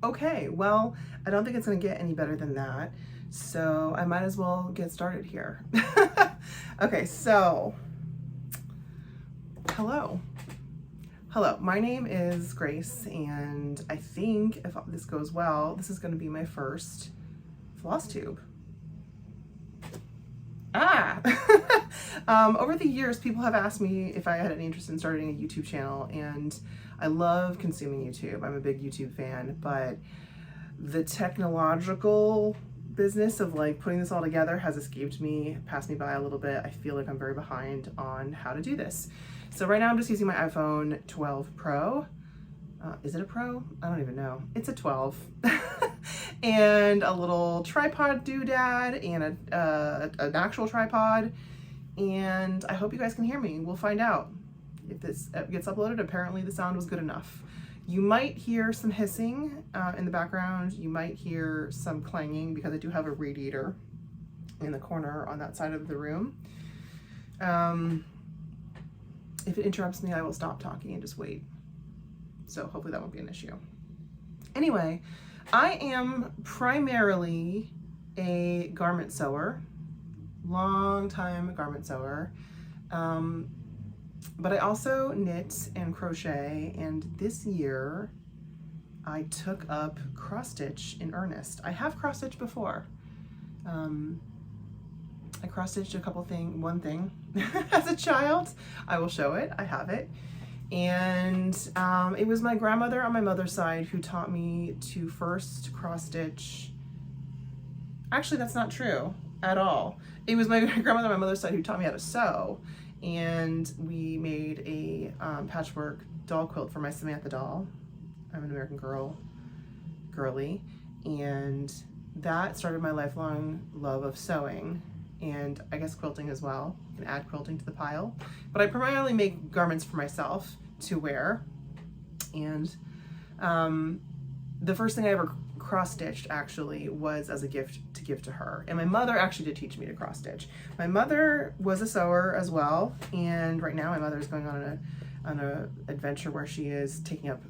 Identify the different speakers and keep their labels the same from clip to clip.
Speaker 1: Okay, well, I don't think it's gonna get any better than that, so I might as well get started here. Okay, so, hello. Hello, my name is Grace, and I think if this goes well, this is gonna be my first FlossTube. Over the years, people have asked me if I had any interest in starting a YouTube channel, and I love consuming YouTube. I'm a big YouTube fan, but the technological business of like putting this all together has escaped me, passed me by a little bit. I feel like I'm very behind on how to do this. So right now I'm just using my iPhone 12 Pro. Is it a Pro? I don't even know. It's a 12. And a little tripod doodad and an actual tripod. And I hope you guys can hear me. We'll find out. If this gets uploaded, apparently the sound was good enough. You might hear some hissing in the background. You might hear some clanging because I do have a radiator in the corner on that side of the room. If it interrupts me, I will stop talking and just wait. So hopefully that won't be an issue. Anyway, I am primarily a garment sewer, long time garment sewer, but I also knit and crochet, and this year I took up cross stitch in earnest. I have cross stitched before. I cross stitched one thing as a child. I will show it, I have it. And it was my grandmother on my mother's side who taught me to first cross stitch. Actually, that's not true at all. It was my grandmother on my mother's side who taught me how to sew. And we made a patchwork doll quilt for my Samantha doll. I'm an American girly. And that started my lifelong love of sewing, and I guess quilting as well. You can add quilting to the pile. But I primarily make garments for myself to wear. And the first thing I ever cross-stitched actually was as a gift to give to her. And my mother actually did teach me to cross-stitch. My mother was a sewer as well, and right now my mother is going on an adventure where she is taking up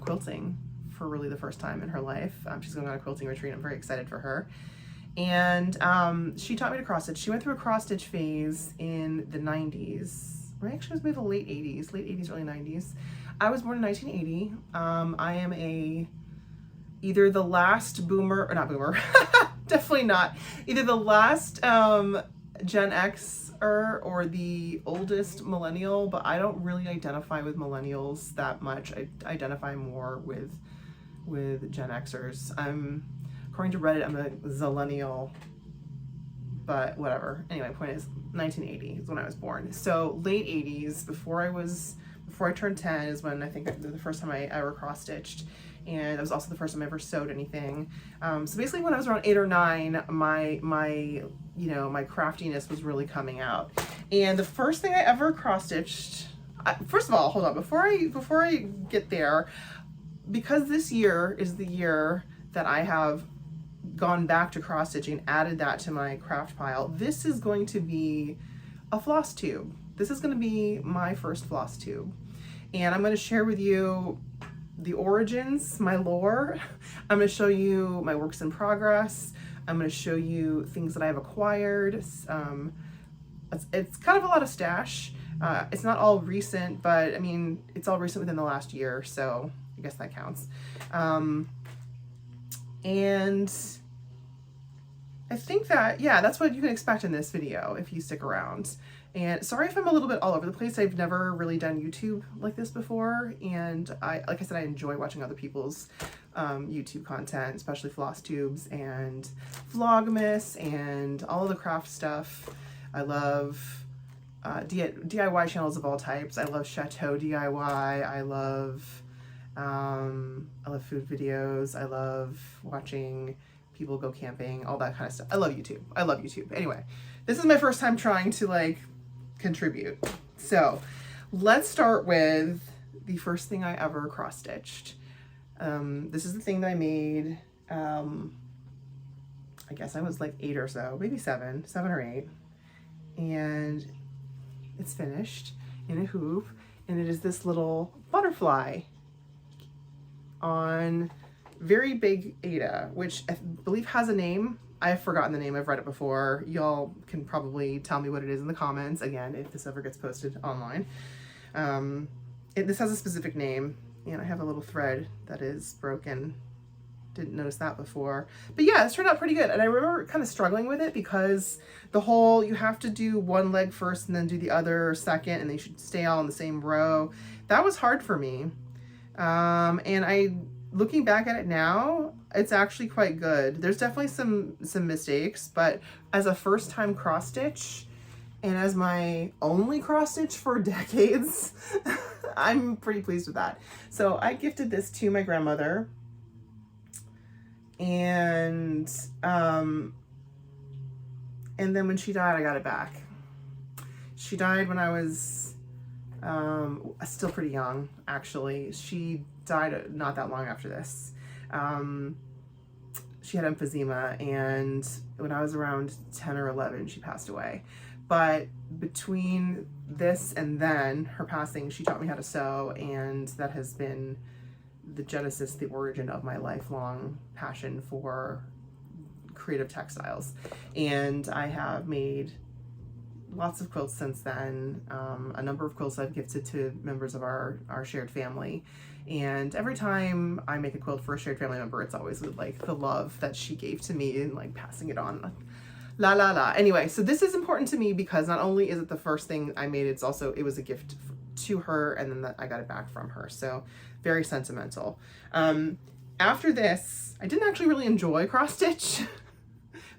Speaker 1: quilting for really the first time in her life. She's going on a quilting retreat. I'm very excited for her. And she taught me to cross stitch. She went through a cross stitch phase in the 90s. Or actually, it was maybe the late 80s, early 90s. I was born in 1980. I am either the last boomer, or not boomer, definitely not. Either the last Gen Xer or the oldest millennial, but I don't really identify with millennials that much. I identify more with Gen Xers. According to Reddit, I'm a zillennial, but whatever. Anyway, point is 1980 is when I was born. So late 80s, before I turned 10 is when I think the first time I ever cross-stitched. And it was also the first time I ever sewed anything. So basically when I was around 8 or 9, my craftiness was really coming out. And the first thing I ever cross-stitched, first of all, hold on, before I get there, because this year is the year that I have gone back to cross stitching, added that to my craft pile, this is going to be a FlossTube. This is going to be my first FlossTube. And I'm going to share with you the origins, my lore. I'm going to show you my works in progress. I'm going to show you things that I've acquired. It's kind of a lot of stash. It's not all recent, but I mean, it's all recent within the last year, so I guess that counts. And I think that, yeah, that's what you can expect in this video if you stick around. And sorry if I'm a little bit all over the place. I've never really done YouTube like this before. And like I said, I enjoy watching other people's YouTube content, especially FlossTubes and Vlogmas and all of the craft stuff. I love DIY channels of all types. I love Chateau DIY. I love food videos. I love watching people go camping, all that kind of stuff. I love YouTube. I love YouTube. Anyway, this is my first time trying to like contribute. So let's start with the first thing I ever cross-stitched. This is the thing that I made, I guess I was like 8 or so, maybe 7 or 8. And it's finished in a hoop, and it is this little butterfly on very big Ada, which I believe has a name. I've forgotten the name. I've read it before. Y'all can probably tell me what it is in the comments, again, if this ever gets posted online. This has a specific name, and I have a little thread that is broken. Didn't notice that before. But yeah, it's turned out pretty good. And I remember kind of struggling with it because the whole, you have to do one leg first and then do the other second, and they should stay all in the same row. That was hard for me. And looking back at it now, it's actually quite good. There's definitely some mistakes, but as a first time cross stitch, and as my only cross stitch for decades, I'm pretty pleased with that. So I gifted this to my grandmother, and then when she died, I got it back. She died when I was still pretty young, actually. She died not that long after this. She had emphysema, and when I was around 10 or 11, she passed away. But between this and then her passing, she taught me how to sew, and that has been the genesis, the origin of my lifelong passion for creative textiles. And I have made lots of quilts since then. A number of quilts I've gifted to members of our shared family. And every time I make a quilt for a shared family member, it's always with like the love that she gave to me and like passing it on. La la la. Anyway, so this is important to me because not only is it the first thing I made, it was a gift to her, and then I got it back from her. So very sentimental. After this, I didn't actually really enjoy cross stitch.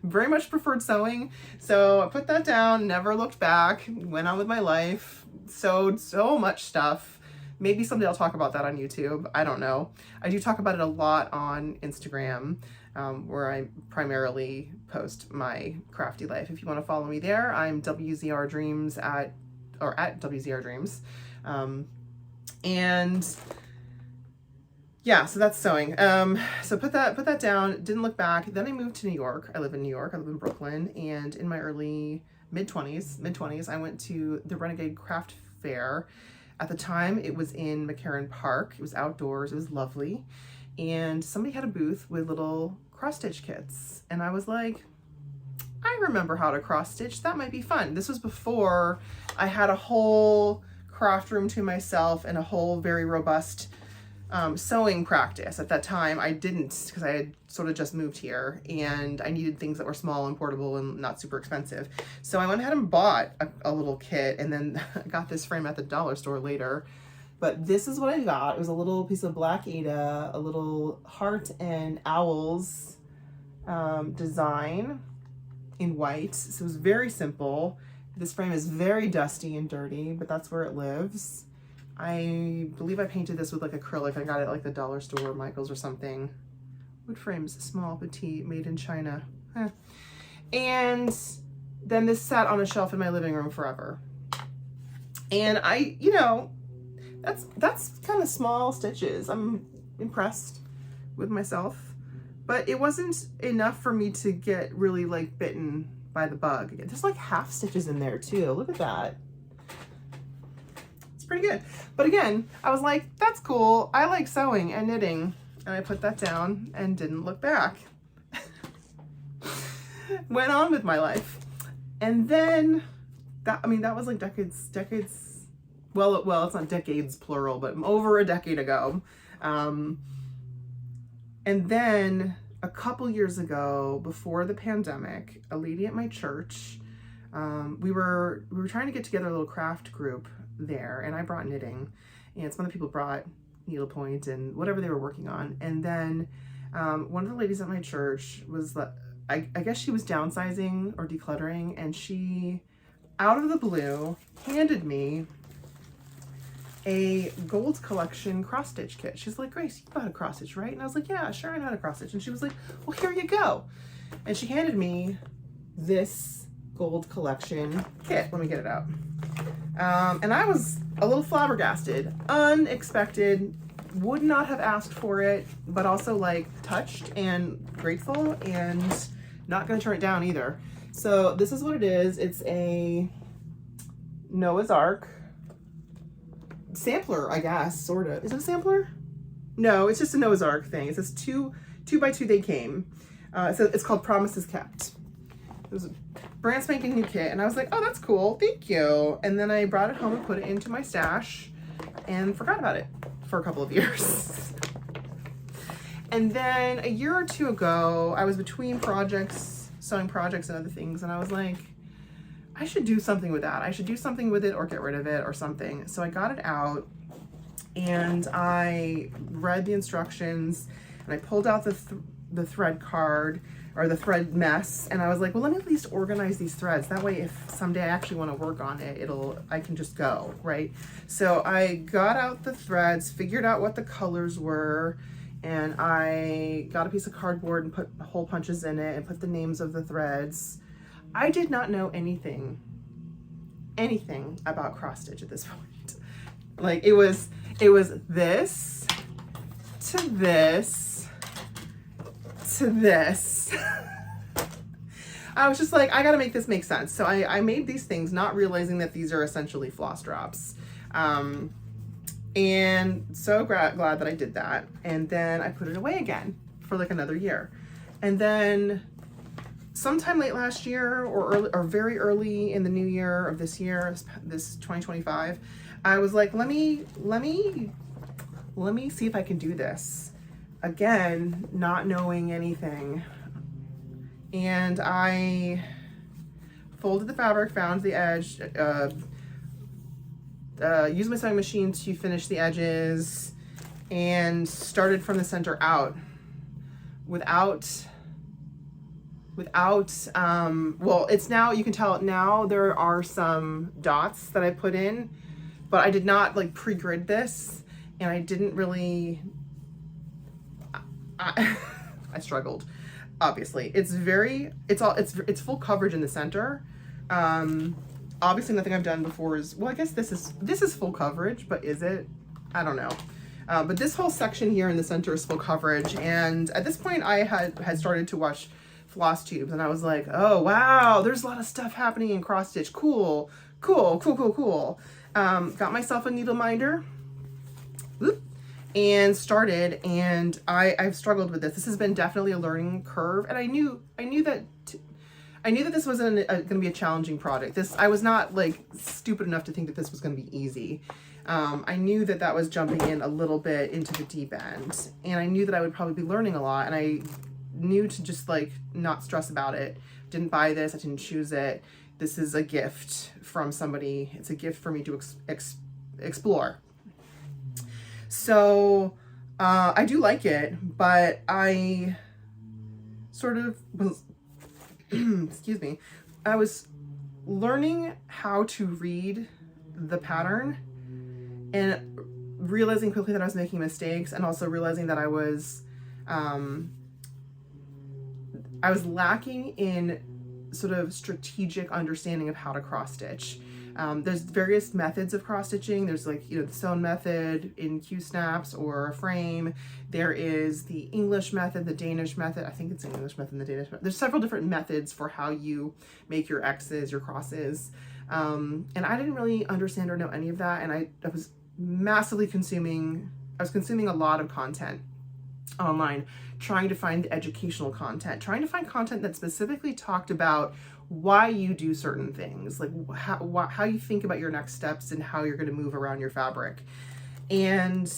Speaker 1: Very much preferred sewing. So I put that down, never looked back, went on with my life, sewed so much stuff. Maybe someday I'll talk about that on YouTube. I don't know. I do talk about it a lot on Instagram, where I primarily post my crafty life. If you want to follow me there, I'm WZR Dreams at WZR Dreams. And yeah, so that's sewing. So put that down, didn't look back. Then I moved to New York. I live in New York, I live in Brooklyn. And in my mid-20s, I went to the Renegade Craft Fair. At the time, it was in McCarran Park. It was outdoors, it was lovely. And somebody had a booth with little cross stitch kits. And I was like, I remember how to cross stitch. That might be fun. This was before I had a whole craft room to myself and a whole very robust sewing practice. At that time, I didn't, because I had sort of just moved here and I needed things that were small and portable and not super expensive. So I went ahead and bought a little kit, and then I got this frame at the dollar store later. But this is what I got. It was a little piece of black Ada, a little heart and owls design in white. So it was very simple. This frame is very dusty and dirty, but that's where it lives. I believe I painted this with like acrylic. I got it at like the dollar store, Michael's or something. Wood frames, small, petite, made in China. And then this sat on a shelf in my living room forever. And that's kind of small stitches. I'm impressed with myself, but it wasn't enough for me to get really like bitten by the bug. There's like half stitches in there too. Look at that. It's pretty good. But again, I was like, that's cool. I like sewing and knitting. And I put that down and didn't look back. Went on with my life. And then that was like decades. Well, it's not decades plural, but over a decade ago. And then a couple years ago, before the pandemic, a lady at my church, we were trying to get together a little craft group there, and I brought knitting, and some other people brought needlepoint and whatever they were working on. And then one of the ladies at my church was, I guess she was downsizing or decluttering, and she, out of the blue, handed me a gold collection cross stitch kit. She's like, Grace, you know how to cross stitch, right? And I was like, yeah, sure, I know how to cross stitch. And she was like, well, here you go. And she handed me this gold collection kit. Let me get it out. And I was a little flabbergasted, unexpected, would not have asked for it, but also like touched and grateful, and not gonna turn it down either. So this is what it is. It's a Noah's Ark sampler, I guess, sort of. Is it a sampler? No, it's just a Noah's Ark thing. It says two by two they came. So it's called Promises Kept. It was a brand spanking new kit, and I was like, oh, that's cool, thank you. And then I brought it home and put it into my stash and forgot about it for a couple of years. And then a year or two ago, I was between projects, sewing projects and other things, and I was like, I should do something with that. I should do something with it or get rid of it or something. So I got it out and I read the instructions and I pulled out the thread card or the thread mess, and I was like, well, let me at least organize these threads. That way, if someday I actually want to work on it, I can just go, right? So I got out the threads, figured out what the colors were, and I got a piece of cardboard and put hole punches in it and put the names of the threads. I did not know anything about cross stitch at this point. Like it was this to this to this. I was just like, I gotta make this make sense. So I made these things not realizing that these are essentially floss drops. And so glad that I did that. And then I put it away again for like another year. And then sometime late last year or very early in the new year of this year, this 2025, I was like, let me see if I can do this. Again, not knowing anything. And I folded the fabric, found the edge, used my sewing machine to finish the edges, and started from the center out without well, it's now, you can tell now there are some dots that I put in, but I did not like pre-grid this, and I didn't really, I struggled. Obviously, it's full coverage in the center. Obviously nothing I've done before is, well, I guess this is full coverage, but is it? I don't know. But this whole section here in the center is full coverage, and at this point I had started to watch FlossTube, and I was like, oh wow, there's a lot of stuff happening in cross stitch. Cool. Got myself a needle minder. Whoop. And started, and I've struggled with this. This has been definitely a learning curve, and I knew that this wasn't going to be a challenging project. I was not like stupid enough to think that this was going to be easy. I knew that was jumping in a little bit into the deep end, and I knew that I would probably be learning a lot, and I knew to just like not stress about it. Didn't buy this, I didn't choose it. This is a gift from somebody. It's a gift for me to explore. So I do like it, but I sort of was, excuse me, I was learning how to read the pattern and realizing quickly that I was making mistakes, and also realizing that I was lacking in sort of strategic understanding of how to cross stitch. There's various methods of cross stitching. There's like, the sewn method in Q-snaps or a frame. There is the English method, the Danish method. I think it's the English method and the Danish method. There's several different methods for how you make your X's, your crosses. And I didn't really understand or know any of that. And I was massively consuming a lot of content online, trying to find educational content, trying to find content that specifically talked about why you do certain things, like how you think about your next steps and how you're going to move around your fabric. And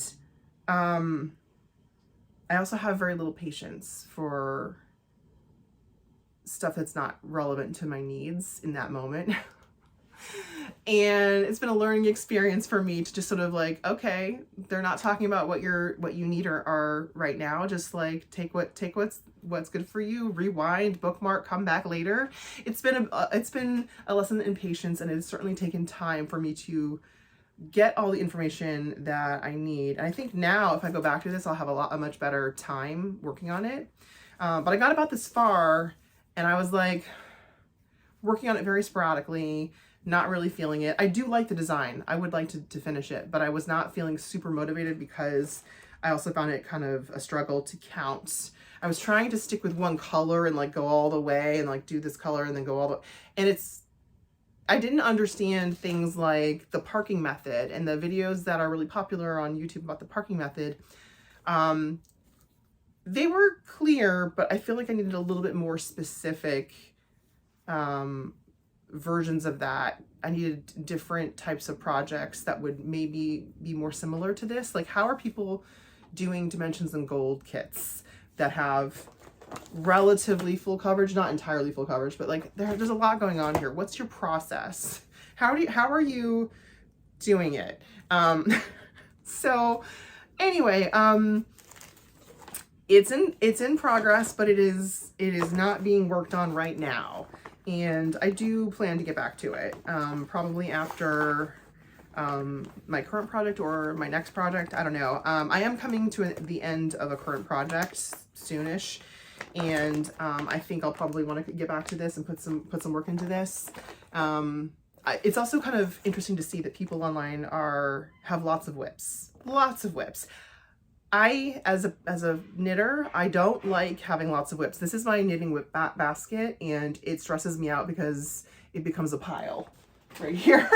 Speaker 1: I also have very little patience for stuff that's not relevant to my needs in that moment. And it's been a learning experience for me to just sort of like, okay, they're not talking about what you need are right now. Just like take what's good for you, rewind, bookmark, come back later. It's been a lesson in patience, and it's certainly taken time for me to get all the information that I need. And I think now if I go back to this, I'll have a much better time working on it. But I got about this far, and I was like working on it very sporadically, not really feeling it. I do like the design. I would like to finish it, but I was not feeling super motivated because I also found it kind of a struggle to count. I was trying to stick with one color and like go all the way and like do this color and then go all the, and I didn't understand things like the parking method, and the videos that are really popular on YouTube about the parking method They were clear, but I feel like I needed a little bit more specific versions of that. I needed different types of projects that would maybe be more similar to this. Like, how are people doing dimensions in gold kits that have relatively full coverage, not entirely full coverage, but like there's a lot going on here. What's your process? How are you doing it? So anyway, it's in progress, but it is not being worked on right now. And I do plan to get back to it, probably after my current project or my next project. I don't know. I am coming to the end of a current project soonish, and I think I'll probably want to get back to this and put some work into this. It's also kind of interesting to see that people online have lots of whips. I, as a knitter, I don't like having lots of whips. This is my knitting whip basket, and it stresses me out because it becomes a pile right here.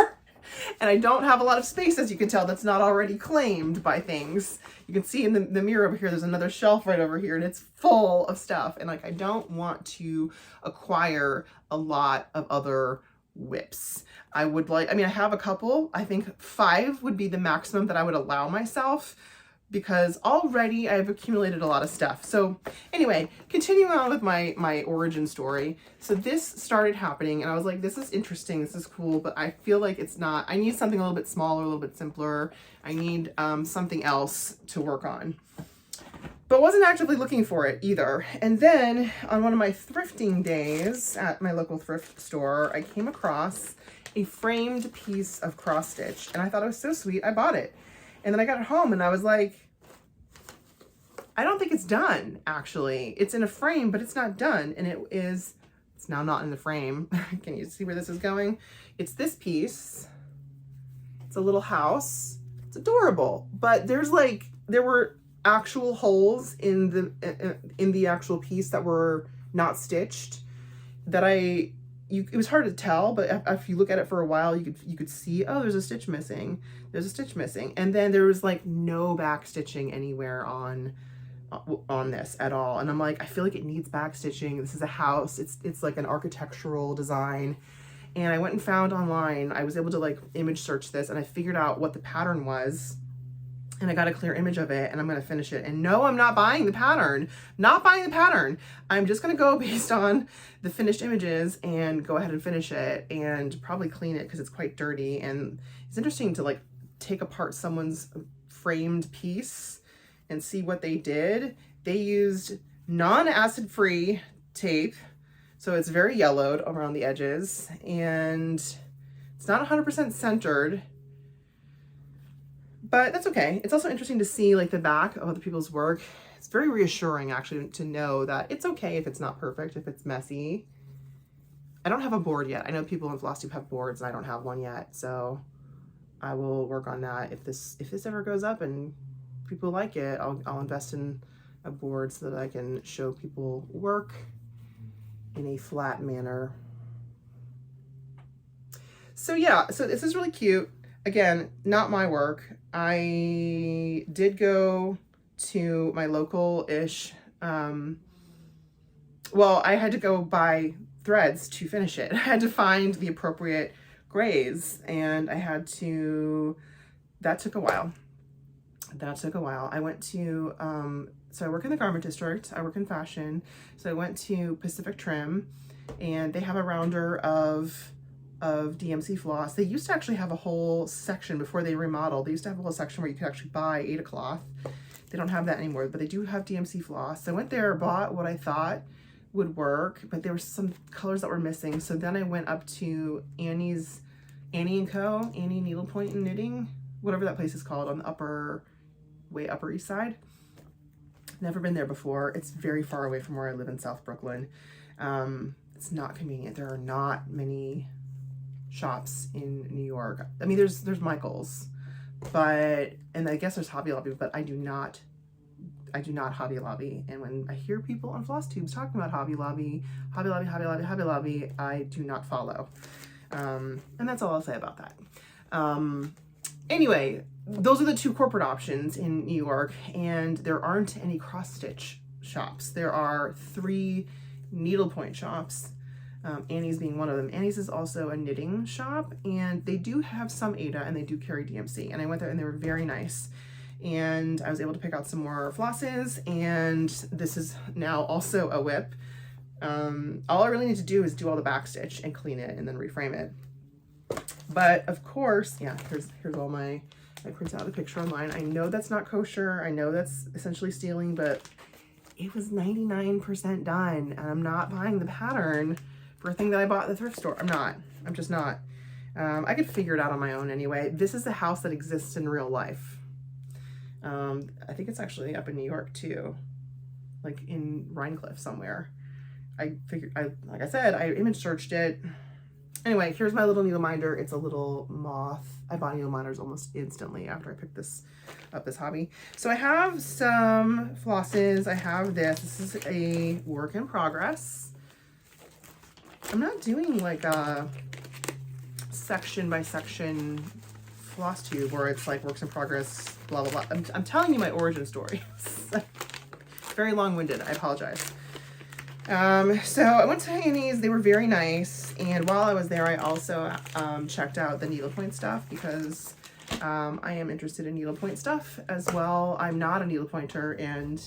Speaker 1: And I don't have a lot of space, as you can tell, that's not already claimed by things. You can see in the mirror over here, there's another shelf right over here, and it's full of stuff. And like, I don't want to acquire a lot of other whips. I have a couple. I think 5 would be the maximum that I would allow myself, because already I've accumulated a lot of stuff. So anyway, continuing on with my origin story. So this started happening, and I was like, this is interesting, this is cool, but I feel like it's not. I need something a little bit smaller, a little bit simpler. I need something else to work on. But wasn't actively looking for it either. And then on one of my thrifting days at my local thrift store, I came across a framed piece of cross stitch, and I thought it was so sweet, I bought it. And then I got it home and I was like, I don't think it's done, actually. It's in a frame, but it's not done. And it's now not in the frame. Can you see where this is going? It's this piece. It's a little house. It's adorable, but there were actual holes in the actual piece that were not stitched that it was hard to tell, but if you look at it for a while, you could see, oh, there's a stitch missing. There's a stitch missing. And then there was like no back stitching anywhere on this at all. And I'm like, I feel like it needs back stitching. This is a house. It's like an architectural design. And I went and found online, I was able to like image search this, and I figured out what the pattern was. And I got a clear image of it, and I'm going to finish it. And no, I'm not buying the pattern. Not buying the pattern. I'm just going to go based on the finished images and go ahead and finish it and probably clean it because it's quite dirty. And it's interesting to like take apart someone's framed piece and see what they did. They used non-acid free tape, so it's very yellowed around the edges, and it's not 100% centered. But that's okay. It's also interesting to see like the back of other people's work. It's very reassuring actually to know that it's okay if it's not perfect, if it's messy. I don't have a board yet. I know people on FlossTube have boards and I don't have one yet. So I will work on that. If this ever goes up and people like it, I'll invest in a board so that I can show people work in a flat manner. So yeah, so this is really cute. Again, not my work. I did go to my local-ish, well, I had to go buy threads to finish it. I had to find the appropriate grays, and that took a while. I went to, so I work in the garment district, I work in fashion, so I went to Pacific Trim, and they have a rounder of DMC floss. They used to actually have a whole section before they remodeled. They used to have a whole section where you could actually buy Aida cloth. They don't have that anymore, but they do have DMC floss. So I went there, bought what I thought would work, but there were some colors that were missing. So then I went up to Annie & Co., Annie Needlepoint and Knitting, whatever that place is called, on the way upper east side. Never been there before. It's very far away from where I live in South Brooklyn. It's not convenient. There are not many shops in New York. I mean, there's Michael's, and I guess there's Hobby Lobby, but I do not Hobby Lobby. And when I hear people on FlossTubes talking about Hobby Lobby, I do not follow. And that's all I'll say about that. Anyway, those are the two corporate options in New York, and there aren't any cross stitch shops. There are 3 needlepoint shops, Annie's being one of them. Annie's is also a knitting shop, and they do have some Ada, and they do carry DMC, and I went there and they were very nice. And I was able to pick out some more flosses, and this is now also a whip. All I really need to do is do all the back stitch and clean it and then reframe it. But of course, yeah, here's all my, I printed out a picture online. I know that's not kosher. I know that's essentially stealing, but it was 99% done, and I'm not buying the pattern for a thing that I bought at the thrift store. I'm just not. I could figure it out on my own anyway. This is a house that exists in real life. I think it's actually up in New York too, like in Rhinecliff somewhere. Like I said, I image searched it. Anyway, here's my little needle minder. It's a little moth. I bought needle minders almost instantly after I picked this up, this hobby. So I have some flosses. I have this. This is a work in progress. I'm not doing like a section by section FlossTube where it's like works in progress, blah, blah, blah. I'm telling you my origin story. Very long-winded. I apologize. So I went to Annie's. They were very nice, and while I was there I also checked out the needlepoint stuff because I am interested in needlepoint stuff as well. I'm not a needlepointer, and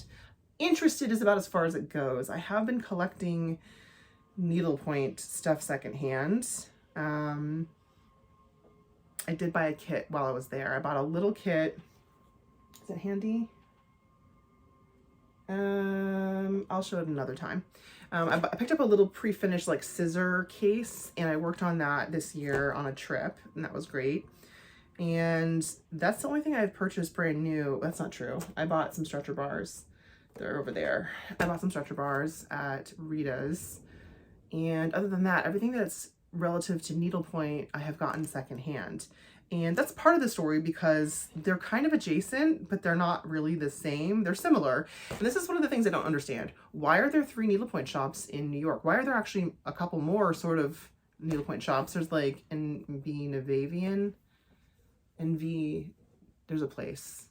Speaker 1: interested is about as far as it goes. I have been collecting needlepoint stuff secondhand. I did buy a kit while I was there. I bought a little kit. Is it handy? I'll show it another time. I picked up a little pre-finished like scissor case, and I worked on that this year on a trip, and that was great. And that's the only thing I've purchased brand new. That's not true. I bought some stretcher bars. They're over there. I bought some stretcher bars at Rita's. And other than that, everything that's relative to needlepoint, I have gotten secondhand. And that's part of the story because they're kind of adjacent, but they're not really the same. They're similar. And this is one of the things I don't understand. Why are there 3 needlepoint shops in New York? Why are there actually a couple more sort of needlepoint shops? There's like Navavian, there's a place.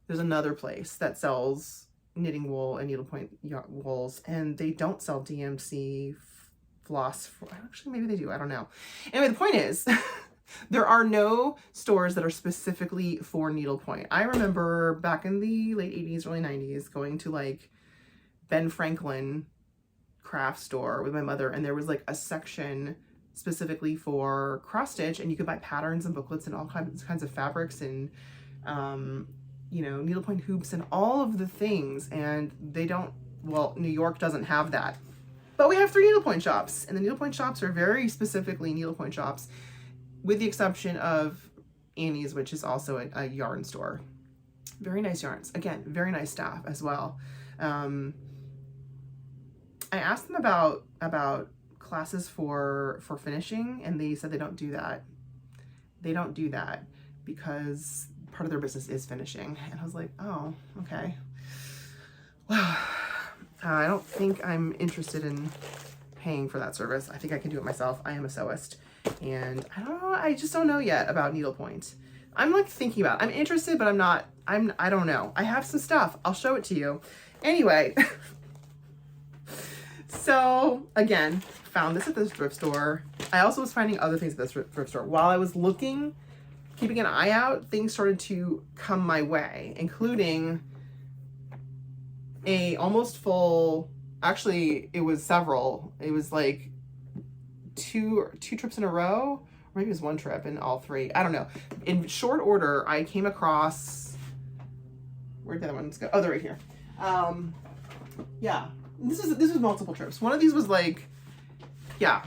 Speaker 1: There's another place that sells knitting wool and needlepoint wools, and they don't sell DMC floss. Actually, maybe they do. I don't know. Anyway, the point is, there are no stores that are specifically for needlepoint. I remember back in the late 80s, early 90s, going to like Ben Franklin craft store with my mother, and there was like a section specifically for cross stitch, and you could buy patterns and booklets and all kinds of fabrics and you know, needlepoint hoops and all of the things. And they don't, well, New York doesn't have that, but we have 3 needlepoint shops, and the needlepoint shops are very specifically needlepoint shops, with the exception of Annie's, which is also a yarn store. Very nice yarns. Again, very nice staff as well. I asked them about classes for finishing, and they said they don't do that. They don't do that because part of their business is finishing. And I was like, oh, okay. Well, I don't think I'm interested in paying for that service. I think I can do it myself. I am a sewist, and I don't know. I just don't know yet about needlepoint. I'm like thinking about it. I'm interested, but I don't know. I have some stuff. I'll show it to you. Anyway, so again, found this at this thrift store. I also was finding other things at this thrift store. While I was looking, keeping an eye out, things started to come my way, including a almost full, actually it was several. It was like two trips in a row, or maybe it was one trip in all 3. I don't know. In short order, I came across, where'd the other ones go? Oh, they're right here. Yeah, this was multiple trips. One of these was like, yeah.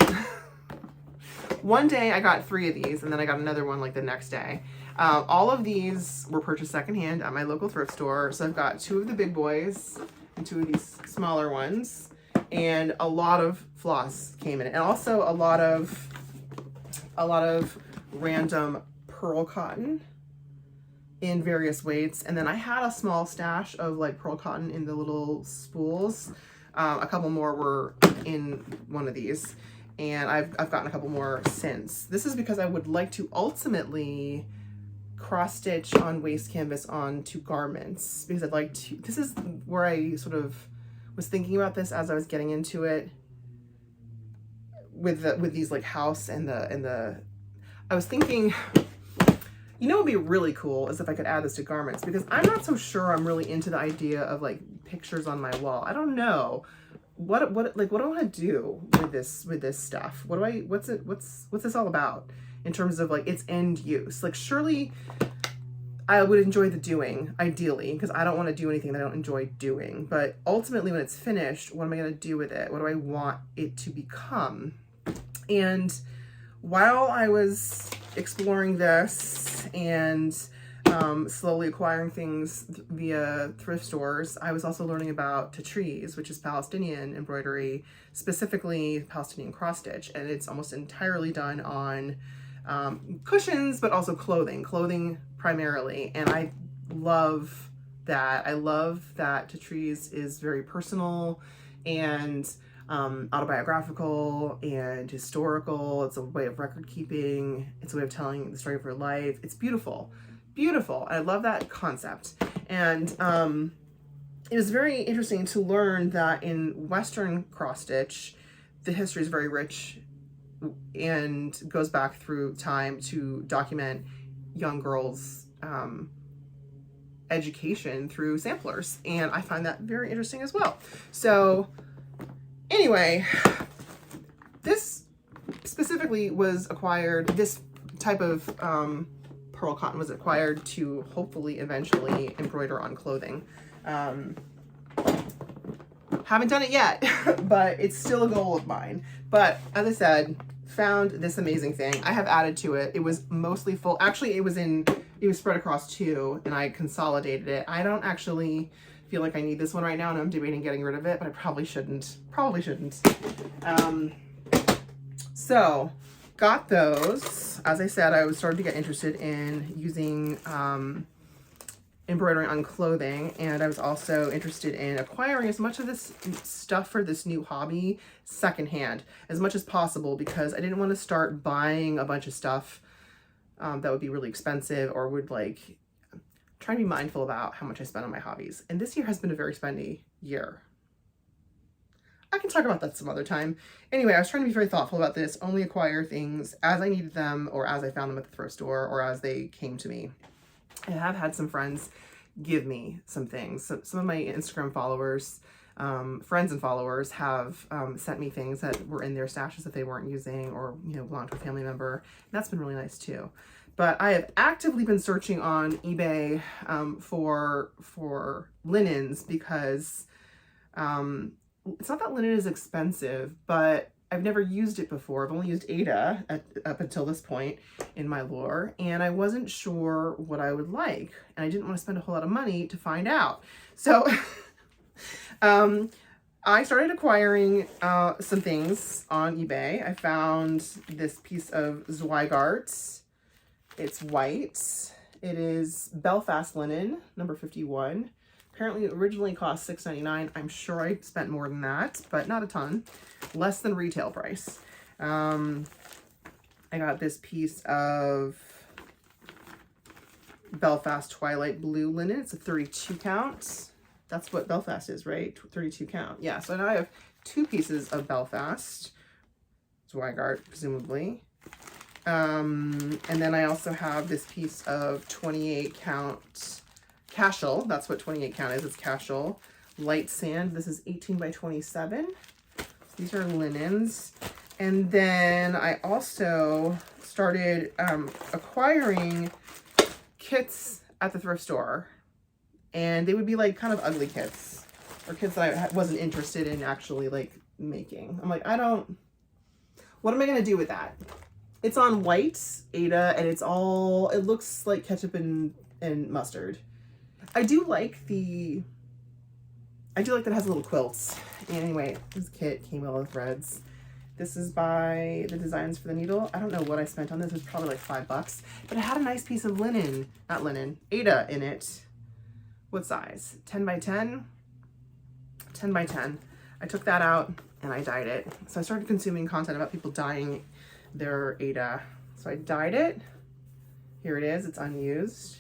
Speaker 1: One day I got 3 of these, and then I got another one like the next day. All of these were purchased secondhand at my local thrift store. So I've got 2 of the big boys and 2 of these smaller ones, and a lot of floss came in, and also a lot of random pearl cotton in various weights. And then I had a small stash of like pearl cotton in the little spools. A couple more were in one of these, and I've gotten a couple more since. This is because I would like to ultimately cross stitch on waste canvas onto garments because I'd like to, this is where I sort of was thinking about this as I was getting into it with these like house and the I was thinking, you know, what would be really cool is if I could add this to garments, because I'm not so sure I'm really into the idea of like pictures on my wall. I don't know what do I want to do with this stuff? What's this all about in terms of like its end use? Like, surely I would enjoy the doing ideally, because I don't want to do anything that I don't enjoy doing. But ultimately, when it's finished, what am I going to do with it? What do I want it to become? And while I was exploring this and slowly acquiring things via thrift stores, I was also learning about tatrees, which is Palestinian embroidery, specifically Palestinian cross stitch, and it's almost entirely done on cushions, but also clothing primarily. And I love that. I love that tatrees is very personal and autobiographical and historical. It's a way of record keeping. It's a way of telling the story of her life. It's beautiful. I love that concept. And it was very interesting to learn that in Western cross stitch, the history is very rich and goes back through time to document young girls' education through samplers. And I find that very interesting as well. So anyway, this specifically was acquired, this type of pearl cotton was acquired to hopefully eventually embroider on clothing. Haven't done it yet, but it's still a goal of mine. But as I said, found this amazing thing. I have added to it. It was mostly full. Actually, it was spread across two, and I consolidated it. I don't actually feel like I need this one right now, and I'm debating getting rid of it, but I probably shouldn't. So got those. As I said, I was starting to get interested in using embroidering on clothing, and I was also interested in acquiring as much of this stuff for this new hobby secondhand as much as possible, because I didn't want to start buying a bunch of stuff that would be really expensive, or would like try to be mindful about how much I spend on my hobbies. And this year has been a very spendy year. I can talk about that some other time. Anyway, I was trying to be very thoughtful about this, only acquire things as I needed them, or as I found them at the thrift store, or as they came to me. I have had some friends give me some things. So some of my Instagram followers, friends and followers, have sent me things that were in their stashes that they weren't using, or, you know, belonged to a family member. And that's been really nice too. But I have actively been searching on eBay for linens, because it's not that linen is expensive, but I've never used it before. I've only used Ada up until this point in my lore, and I wasn't sure what I would like, and I didn't want to spend a whole lot of money to find out. So I started acquiring some things on eBay. I found this piece of Zweigart. It's white. It is Belfast linen, number 51. Apparently it originally cost $6.99. I'm sure I spent more than that, but not a ton. Less than retail price. I got this piece of Belfast Twilight Blue linen. It's a 32 count. That's what Belfast is, right? 32 count. Yeah, so now I have two pieces of Belfast Zweigart, presumably. And then I also have this piece of 28 count Cashel. That's what 28 count is. It's Cashel light sand. This is 18 by 27. These are linens. And then I also started acquiring kits at the thrift store, and they would be like kind of ugly kits, or kits that I wasn't interested in actually like making. I'm like, what am I gonna do with that? It's on white Ada, and it looks like ketchup and mustard. I do like that it has little quilts. Anyway, this kit came with all the threads. This is by the Designs for the Needle. I don't know what I spent on this. It was probably like $5, but it had a nice piece of linen, not linen, Ada in it. What size? 10 by 10? 10 by 10. I took that out and I dyed it. So I started consuming content about people dyeing their Ada. So I dyed it. Here it is, it's unused.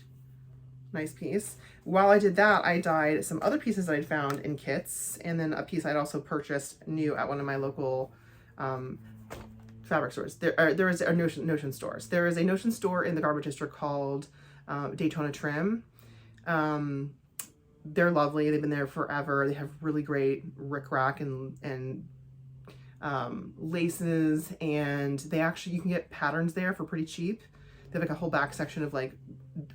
Speaker 1: Nice piece. While I did that, I dyed some other pieces that I'd found in kits, and then a piece I'd also purchased new at one of my local fabric stores. There is a Notion stores. There is a Notion store in the Garbage District called Daytona Trim. They're lovely. They've been there forever. They have really great rickrack and laces, and they actually, you can get patterns there for pretty cheap. They have like a whole back section of like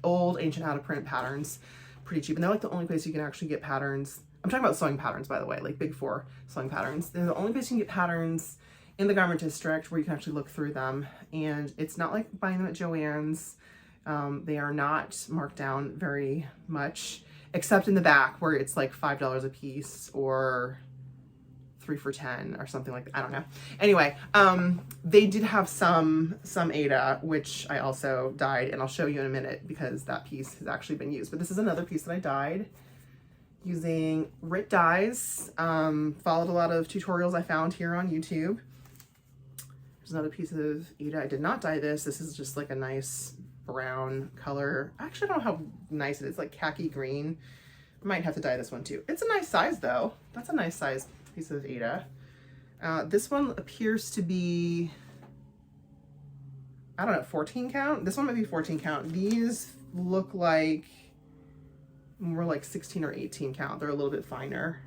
Speaker 1: old ancient out of print patterns, pretty cheap. And they're like the only place you can actually get patterns. I'm talking about sewing patterns, by the way, like big four sewing patterns. They're the only place you can get patterns in the Garment District where you can actually look through them. And it's not like buying them at Joann's. They are not marked down very much, except in the back where it's like $5 a piece or 3 for $10 or something like that. I don't know. Anyway, they did have some Ada, which I also dyed, and I'll show you in a minute because that piece has actually been used. But this is another piece that I dyed using RIT dyes. Followed a lot of tutorials I found here on YouTube. There's another piece of Ada. I did not dye this. This is just like a nice brown color. I actually don't know how nice it is, like khaki green. I might have to dye this one too. It's a nice size though. That's a nice size piece of Ada. This one appears to be, I don't know, 14 count. This one might be 14 count. These look like more like 16 or 18 count. They're a little bit finer.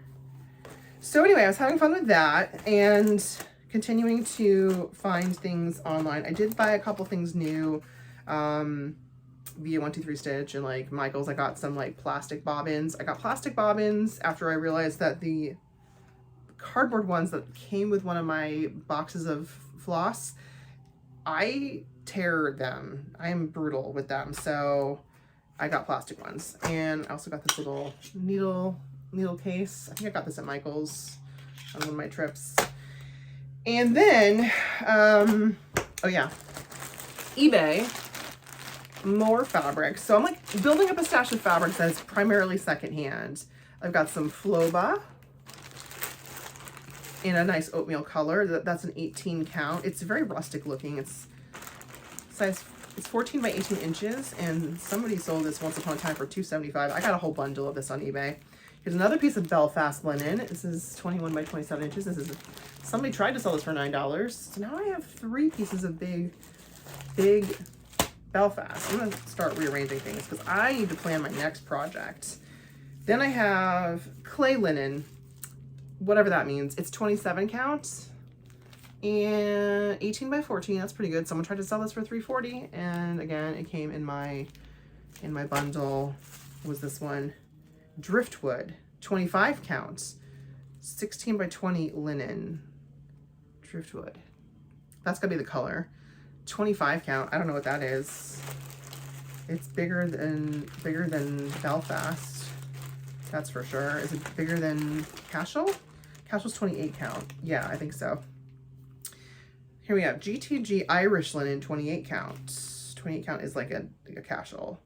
Speaker 1: So anyway, I was having fun with that and continuing to find things online. I did buy a couple things new via 123 Stitch and like Michael's. I got some like plastic bobbins. I got plastic bobbins after I realized that the cardboard ones that came with one of my boxes of floss, I tear them. I am brutal with them, so I got plastic ones. And I also got this little needle case. I think I got this at Michael's on one of my trips. And then oh yeah, eBay, more fabric. So I'm like building up a stash of fabrics that's primarily secondhand. I've got some Floba in a nice oatmeal color. That's an 18 count. It's very rustic looking. It's 14 by 18 inches, and somebody sold this once upon a time for $2.75. I got a whole bundle of this on eBay. Here's another piece of Belfast linen. This is 21 by 27 inches. This is, somebody tried to sell this for $9. So now I have 3 pieces of big Belfast. I'm gonna start rearranging things because I need to plan my next project. Then I have clay linen, whatever that means. It's 27 count and 18 by 14. That's pretty good. Someone tried to sell this for $3.40, and again, it came in my bundle. Was this one? Driftwood, 25 count, 16 by 20 linen. Driftwood. That's gonna be the color. 25 count. I don't know what that is. It's bigger than Belfast. That's for sure. Is it bigger than Cashel? Cashel's 28 count. Yeah, I think so. Here we have GTG Irish linen, 28 count. 28 count is like a Cashel.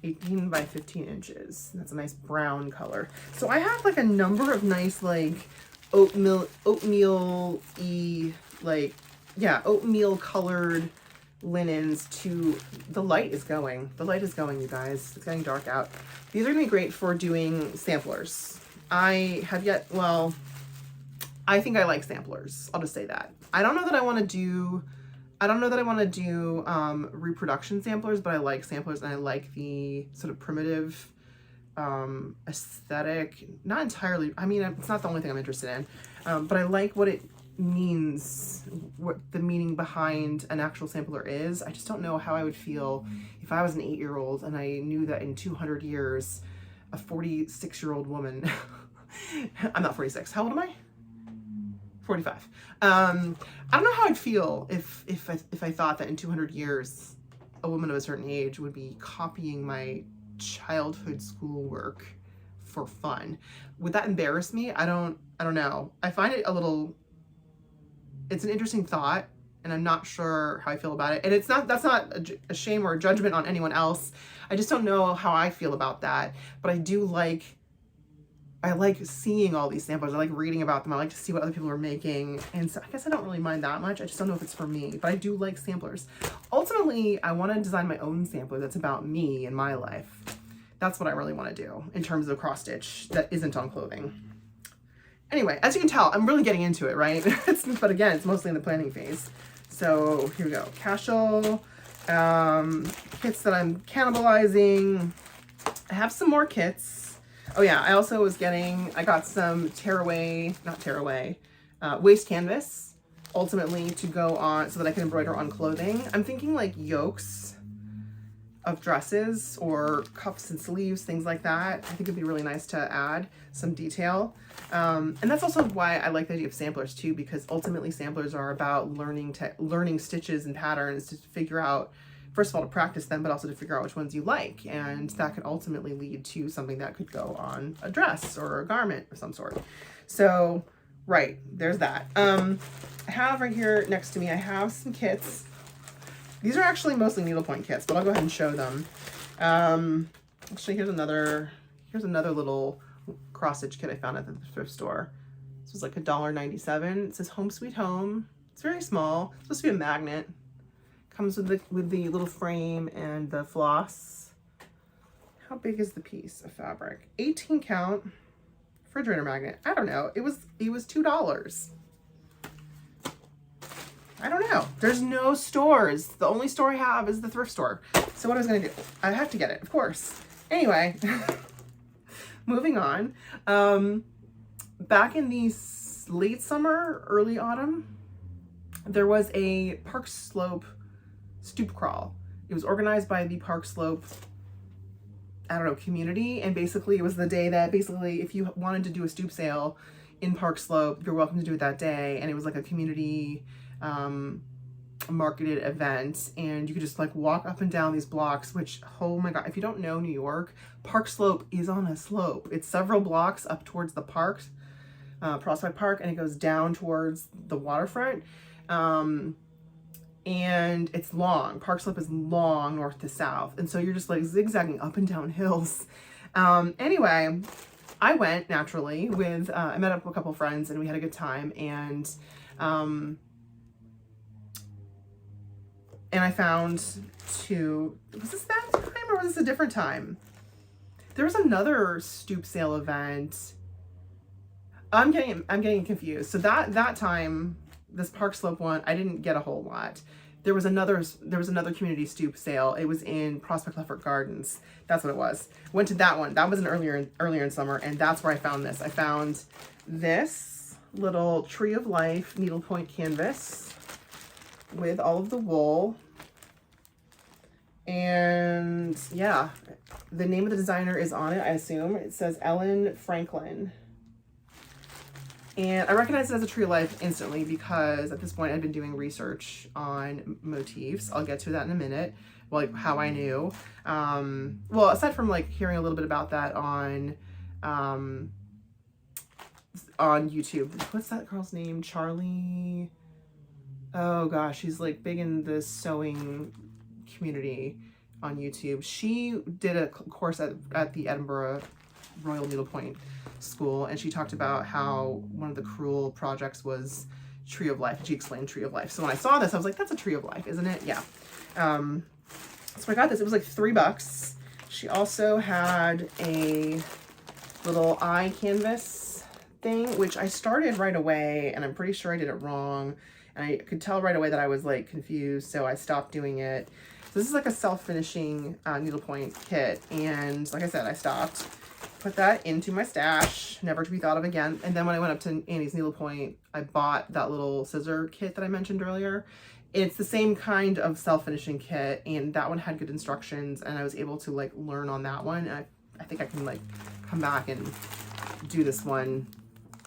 Speaker 1: 18 by 15 inches. That's a nice brown color. So I have like a number of nice like oatmeal-y, like, yeah, oatmeal colored linens to, the light is going, you guys. It's getting dark out. These are gonna be great for doing samplers. I have yet, well, I think I like samplers. I'll just say that. I don't know that I want to do reproduction samplers, but I like samplers, and I like the sort of primitive aesthetic. Not entirely, I mean, it's not the only thing I'm interested in, but I like what it means, what the meaning behind an actual sampler is. I just don't know how I would feel if I was an 8-year-old and I knew that in 200 years, a 46-year-old woman, I'm not 46, how old am I? 45. I don't know how I'd feel if I thought that in 200 years, a woman of a certain age would be copying my childhood schoolwork for fun. Would that embarrass me? I don't know. I find it a little, it's an interesting thought, and I'm not sure how I feel about it. And it's not, that's not a shame or a judgment on anyone else. I just don't know how I feel about that. But I do like I like seeing all these samplers. I like reading about them. I like to see what other people are making. And so I guess I don't really mind that much. I just don't know if it's for me, but I do like samplers. Ultimately, I want to design my own sampler that's about me and my life. That's what I really want to do in terms of cross stitch that isn't on clothing. Anyway, as you can tell, I'm really getting into it, right? But again, it's mostly in the planning phase. So here we go. Casual, kits that I'm cannibalizing. I have some more kits. Oh yeah, I also I got some waste canvas, ultimately to go on so that I can embroider on clothing. I'm thinking like yokes of dresses or cuffs and sleeves, things like that. I think it'd be really nice to add some detail. And that's also why I like the idea of samplers too, because ultimately samplers are about learning stitches and patterns to figure out, first of all, to practice them, but also to figure out which ones you like. And that could ultimately lead to something that could go on a dress or a garment of some sort. So, right, there's that. I have right here next to me, I have some kits. These are actually mostly needlepoint kits, but I'll go ahead and show them. Actually, here's another little cross stitch kit I found at the thrift store. This was like $1.97. It says Home Sweet Home. It's very small. It's supposed to be a magnet. Comes with the little frame and the floss. How big is the piece of fabric? 18 count refrigerator magnet. I don't know. It was $2. I don't know. There's no stores. The only store I have is the thrift store. So what I was gonna do? I have to get it, of course. Anyway, moving on. Back in the late summer, early autumn, there was a Park Slope stoop crawl. It was organized by the Park Slope, I don't know, community. And basically it was the day that basically if you wanted to do a stoop sale in Park Slope, you're welcome to do it that day. And it was like a community marketed event, and you could just like walk up and down these blocks, which, oh my God, if you don't know New York, Park Slope is on a slope. It's several blocks up towards the park, Prospect Park, and it goes down towards the waterfront. And it's long. Park Slope is long north to south. And so you're just like zigzagging up and down hills. Anyway, I went naturally with, I met up with a couple friends and we had a good time. And I found was this that time or was this a different time? There was another stoop sale event. I'm getting confused. So that time, this Park Slope one, I didn't get a whole lot. There was another community stoop sale. It was in Prospect Lefferts Gardens. That's what it was. Went to that one. That was earlier in summer, and that's where I found this. I found this little Tree of Life needlepoint canvas with all of the wool. And yeah, the name of the designer is on it, I assume. It says Ellen Franklin. And I recognize it as a Tree of Life instantly because at this point I'd been doing research on motifs. I'll get to that in a minute, like how I knew. Well, aside from like hearing a little bit about that on YouTube. What's that girl's name? Charlie. Oh gosh, she's like big in the sewing community on YouTube. She did a course at the Edinburgh Royal Needlepoint School, and she talked about how one of the cruel projects was Tree of Life. She explained Tree of Life. So when I saw this, I was like, that's a Tree of Life, isn't it? Yeah. So I got this. It was like $3. She also had a little eye canvas thing, which I started right away, and I'm pretty sure I did it wrong. And I could tell right away that I was like confused, so I stopped doing it. So this is like a self-finishing needlepoint kit, and like I said, I stopped. Put that into my stash, never to be thought of again. And then when I went up to Annie's Needlepoint, I bought that little scissor kit that I mentioned earlier. It's the same kind of self-finishing kit, and that one had good instructions, and I was able to like learn on that one. And I think I can like come back and do this one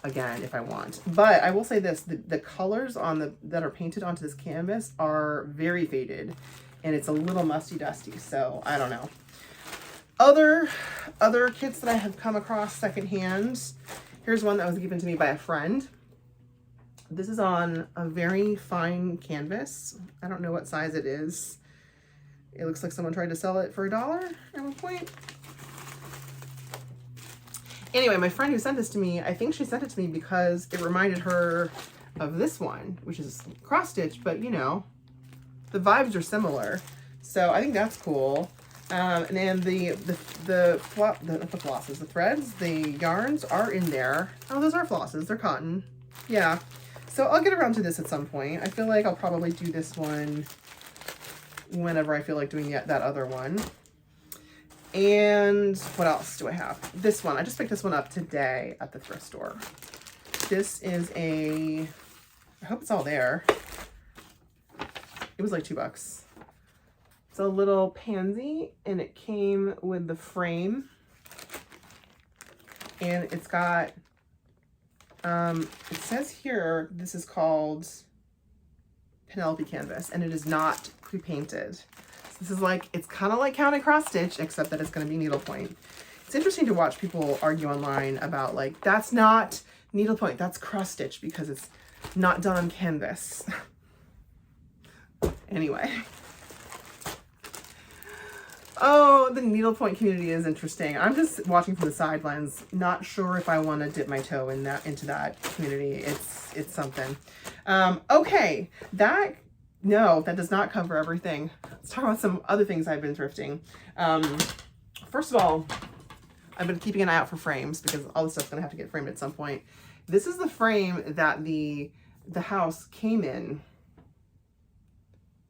Speaker 1: again if I want. But I will say this, the colors on that are painted onto this canvas are very faded, and it's a little musty dusty, so I don't know. Other kits that I have come across secondhand. Here's one that was given to me by a friend. This is on a very fine canvas. I don't know what size it is. It looks like someone tried to sell it for $1 at one point. Anyway, my friend who sent this to me, I think she sent it to me because it reminded her of this one, which is cross stitch, but you know, the vibes are similar. So I think that's cool. And then the flosses, the threads, the yarns are in there. Oh, those are flosses. They're cotton. Yeah. So I'll get around to this at some point. I feel like I'll probably do this one whenever I feel like doing that other one. And what else do I have? This one. I just picked this one up today at the thrift store. This is I hope it's all there. It was like $2. It's a little pansy, and it came with the frame. And it's got, it says here, this is called Penelope canvas, and it is not pre-painted. So this is like, it's kind of like counting cross stitch, except that it's going to be needlepoint. It's interesting to watch people argue online about like, that's not needlepoint, that's cross stitch because it's not done on canvas. Anyway. Oh, the needlepoint community is interesting. I'm just watching from the sidelines, not sure if I want to dip my toe into that community. It's something. Okay, that does not cover everything. Let's talk about some other things I've been thrifting. First of all, I've been keeping an eye out for frames because all this stuff's gonna have to get framed at some point. This is the frame that the house came in.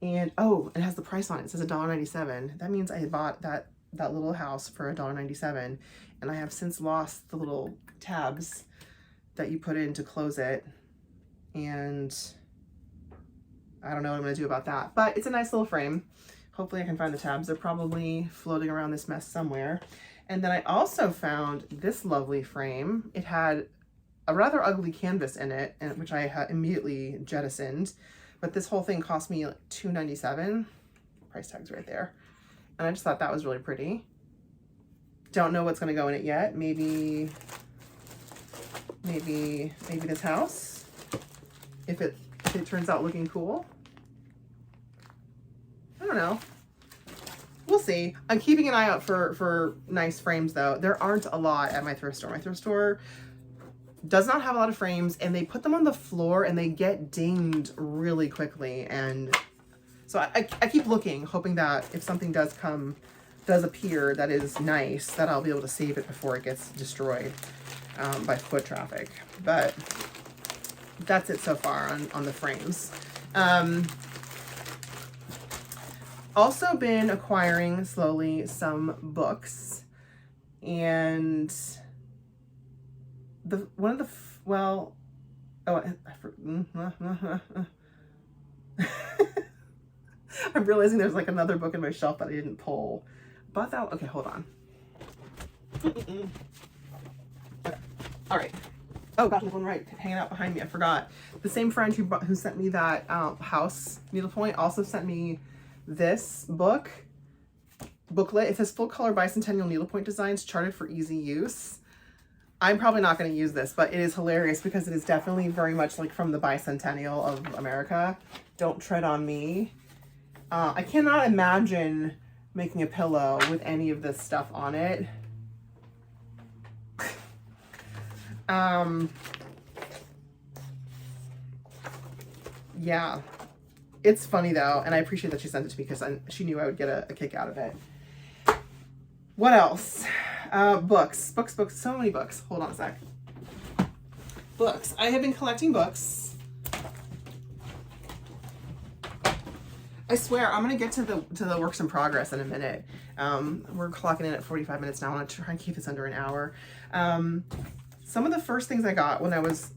Speaker 1: And oh, it has the price on it. It says $1.97. That means I had bought that little house for $1.97, and I have since lost the little tabs that you put in to close it. And I don't know what I'm gonna do about that, but it's a nice little frame. Hopefully I can find the tabs. They're probably floating around this mess somewhere. And then I also found this lovely frame. It had a rather ugly canvas in it, which I had immediately jettisoned. But this whole thing cost me like $2.97. Price tag's right there. And I just thought that was really pretty. Don't know what's gonna go in it yet. Maybe this house, if it turns out looking cool. I don't know. We'll see. I'm keeping an eye out for nice frames though. There aren't a lot at my thrift store. My thrift store does not have a lot of frames, and they put them on the floor and they get dinged really quickly. And so I keep looking, hoping that if something does appear that is nice, that I'll be able to save it before it gets destroyed by foot traffic. But that's it so far on the frames. Also been acquiring slowly some books, and I'm realizing there's like another book in my shelf that I didn't pull. Bought that. Okay, hold on. Okay. All right. Oh gosh, there's one right hanging out behind me. I forgot. The same friend who sent me that house needlepoint also sent me this booklet. It says Full Color Bicentennial Needlepoint Designs Charted for Easy Use. I'm probably not going to use this, but it is hilarious because it is definitely very much like from the bicentennial of America. Don't tread on me. I cannot imagine making a pillow with any of this stuff on it. Yeah, it's funny though, and I appreciate that she sent it to me because she knew I would get a kick out of it. What else? Books, so many books. Hold on a sec. Books. I have been collecting books. I swear, I'm gonna get to the works in progress in a minute. We're clocking in at 45 minutes now. I want to try and keep this under an hour. Some of the first things I got when I was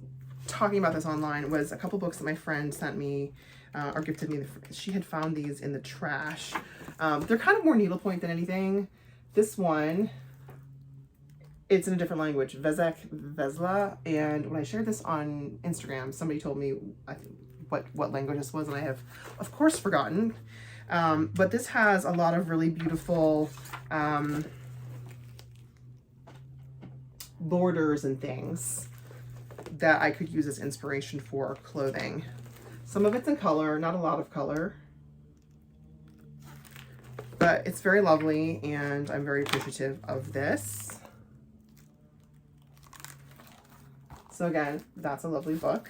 Speaker 1: talking about this online was a couple books that my friend sent me or gifted me. She had found these in the trash. They're kind of more needlepoint than anything. This one, it's in a different language, Vesla, and when I shared this on Instagram, somebody told me what language this was, and I have, of course, forgotten. But this has a lot of really beautiful borders and things that I could use as inspiration for clothing. Some of it's in color, not a lot of color. But it's very lovely, and I'm very appreciative of this. So again, that's a lovely book.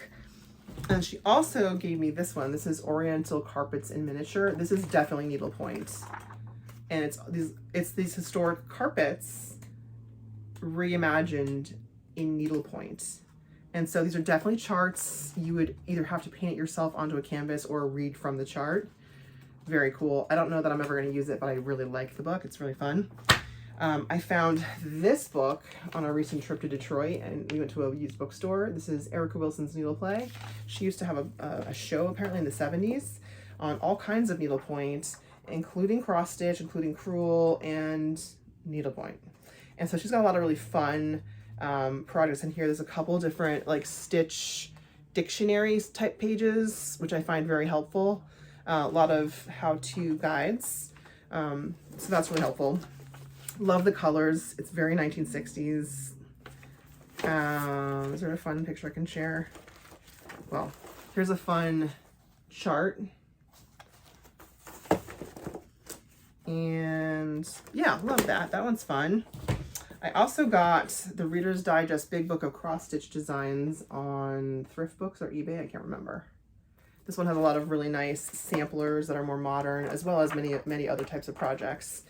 Speaker 1: And she also gave me this one. This is Oriental Carpets in Miniature. This is definitely needlepoint. And it's these historic carpets reimagined in needlepoint. And so these are definitely charts. You would either have to paint it yourself onto a canvas or read from the chart. Very cool. I don't know that I'm ever going to use it, but I really like the book. It's really fun. I found this book on a recent trip to Detroit, and we went to a used bookstore. This is Erica Wilson's Needleplay. She used to have a show apparently in the 70s on all kinds of needlepoint, including cross stitch, including crewel, and needlepoint. And so she's got a lot of really fun projects in here. There's a couple different like stitch dictionaries type pages, which I find very helpful. A lot of how-to guides. So that's really helpful. Love the colors. It's very 1960s. Is there a fun picture I can share? Well, here's a fun chart. And yeah, love that. That one's fun. I also got the Reader's Digest Big Book of Cross Stitch Designs on Thrift Books or eBay. I can't remember. This one has a lot of really nice samplers that are more modern, as well as many other types of projects.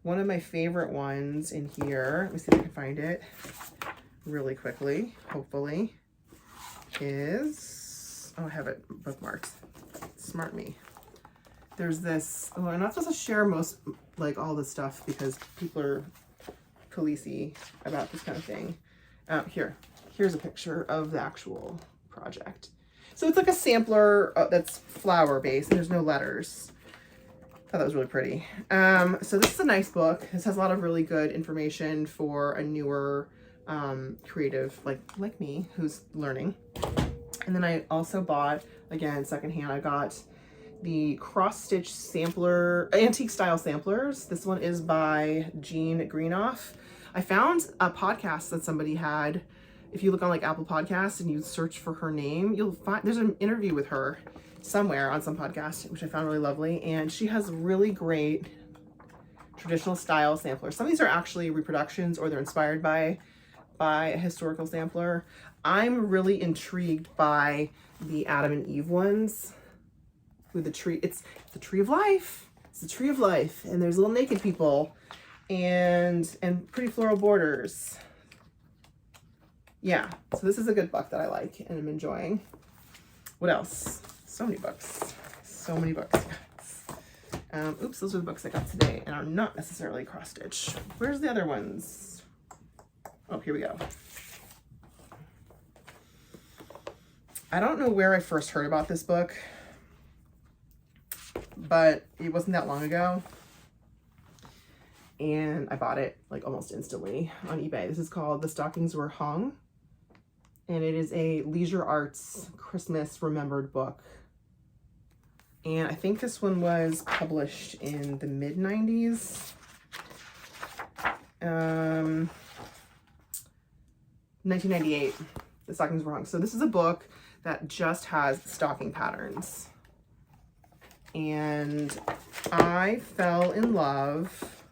Speaker 1: One of my favorite ones in here, let me see if I can find it really quickly, hopefully, is, oh, I have it bookmarked. Smart me. There's this, oh, I'm not supposed to share all this stuff because people are policey about this kind of thing. Here's a picture of the actual project. So it's like a sampler that's flower based and there's no letters. I thought that was really pretty. So this is a nice book. This has a lot of really good information for a newer creative like me who's learning. And then I also bought, again, secondhand, I got the cross stitch sampler, antique style samplers. This one is by Jean Greenoff. I found a podcast that somebody had. If you look on like Apple Podcasts and you search for her name, you'll find there's an interview with her somewhere on some podcast, which I found really lovely. And she has really great traditional style samplers. Some of these are actually reproductions or they're inspired by a historical sampler. I'm really intrigued by the Adam and Eve ones with the tree. It's the tree of life. It's the tree of life. And there's little naked people and pretty floral borders. Yeah, so this is a good book that I like and I'm enjoying. What else? So many books. So many books. Oops, those are the books I got today and are not necessarily cross stitch. Where's the other ones? Oh, here we go. I don't know where I first heard about this book, but it wasn't that long ago. And I bought it like almost instantly on eBay. This is called The Stockings Were Hung. And it is a Leisure Arts Christmas Remembered book. And I think this one was published in the mid-90s. 1998, The Stockings Were Hung. So this is a book that just has stocking patterns. And I fell in love.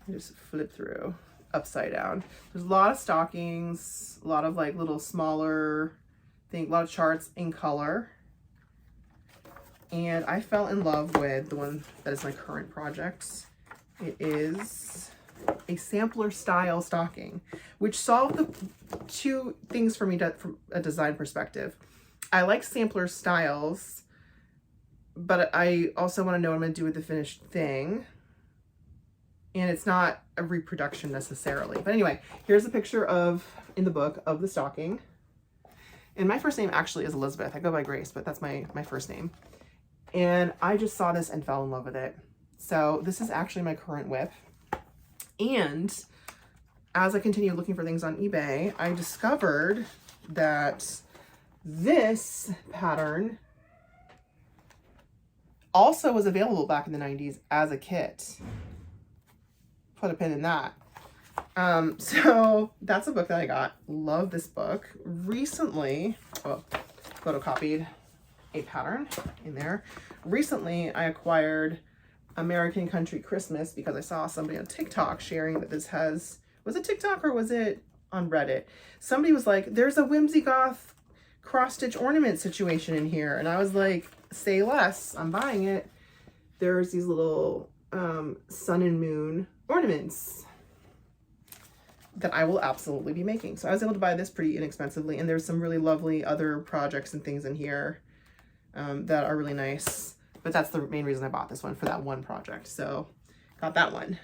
Speaker 1: I just flip through upside down. There's a lot of stockings, a lot of like little smaller things, a lot of charts in color. And I fell in love with the one that is my current project. It is a sampler style stocking, which solved the two things for me from a design perspective. I like sampler styles, but I also want to know what I'm going to do with the finished thing. And it's not a reproduction necessarily. But anyway, here's a picture in the book of the stocking. And my first name actually is Elizabeth. I go by Grace, but that's my first name. And I just saw this and fell in love with it. So this is actually my current whip. And as I continue looking for things on eBay, I discovered that this pattern also was available back in the 90s as a kit. Put a pin in that. So that's a book that I got. Love this book. Recently, photocopied a pattern in there. Recently, I acquired American Country Christmas because I saw somebody on TikTok sharing that this has, was it TikTok or was it on Reddit. Somebody was like, there's a whimsy goth cross-stitch ornament situation in here. And I was like, say less, I'm buying it. There's these little sun and moon ornaments that I will absolutely be making. So I was able to buy this pretty inexpensively, and there's some really lovely other projects and things in here that are really nice. But that's the main reason I bought this one, for that one project. So got that one.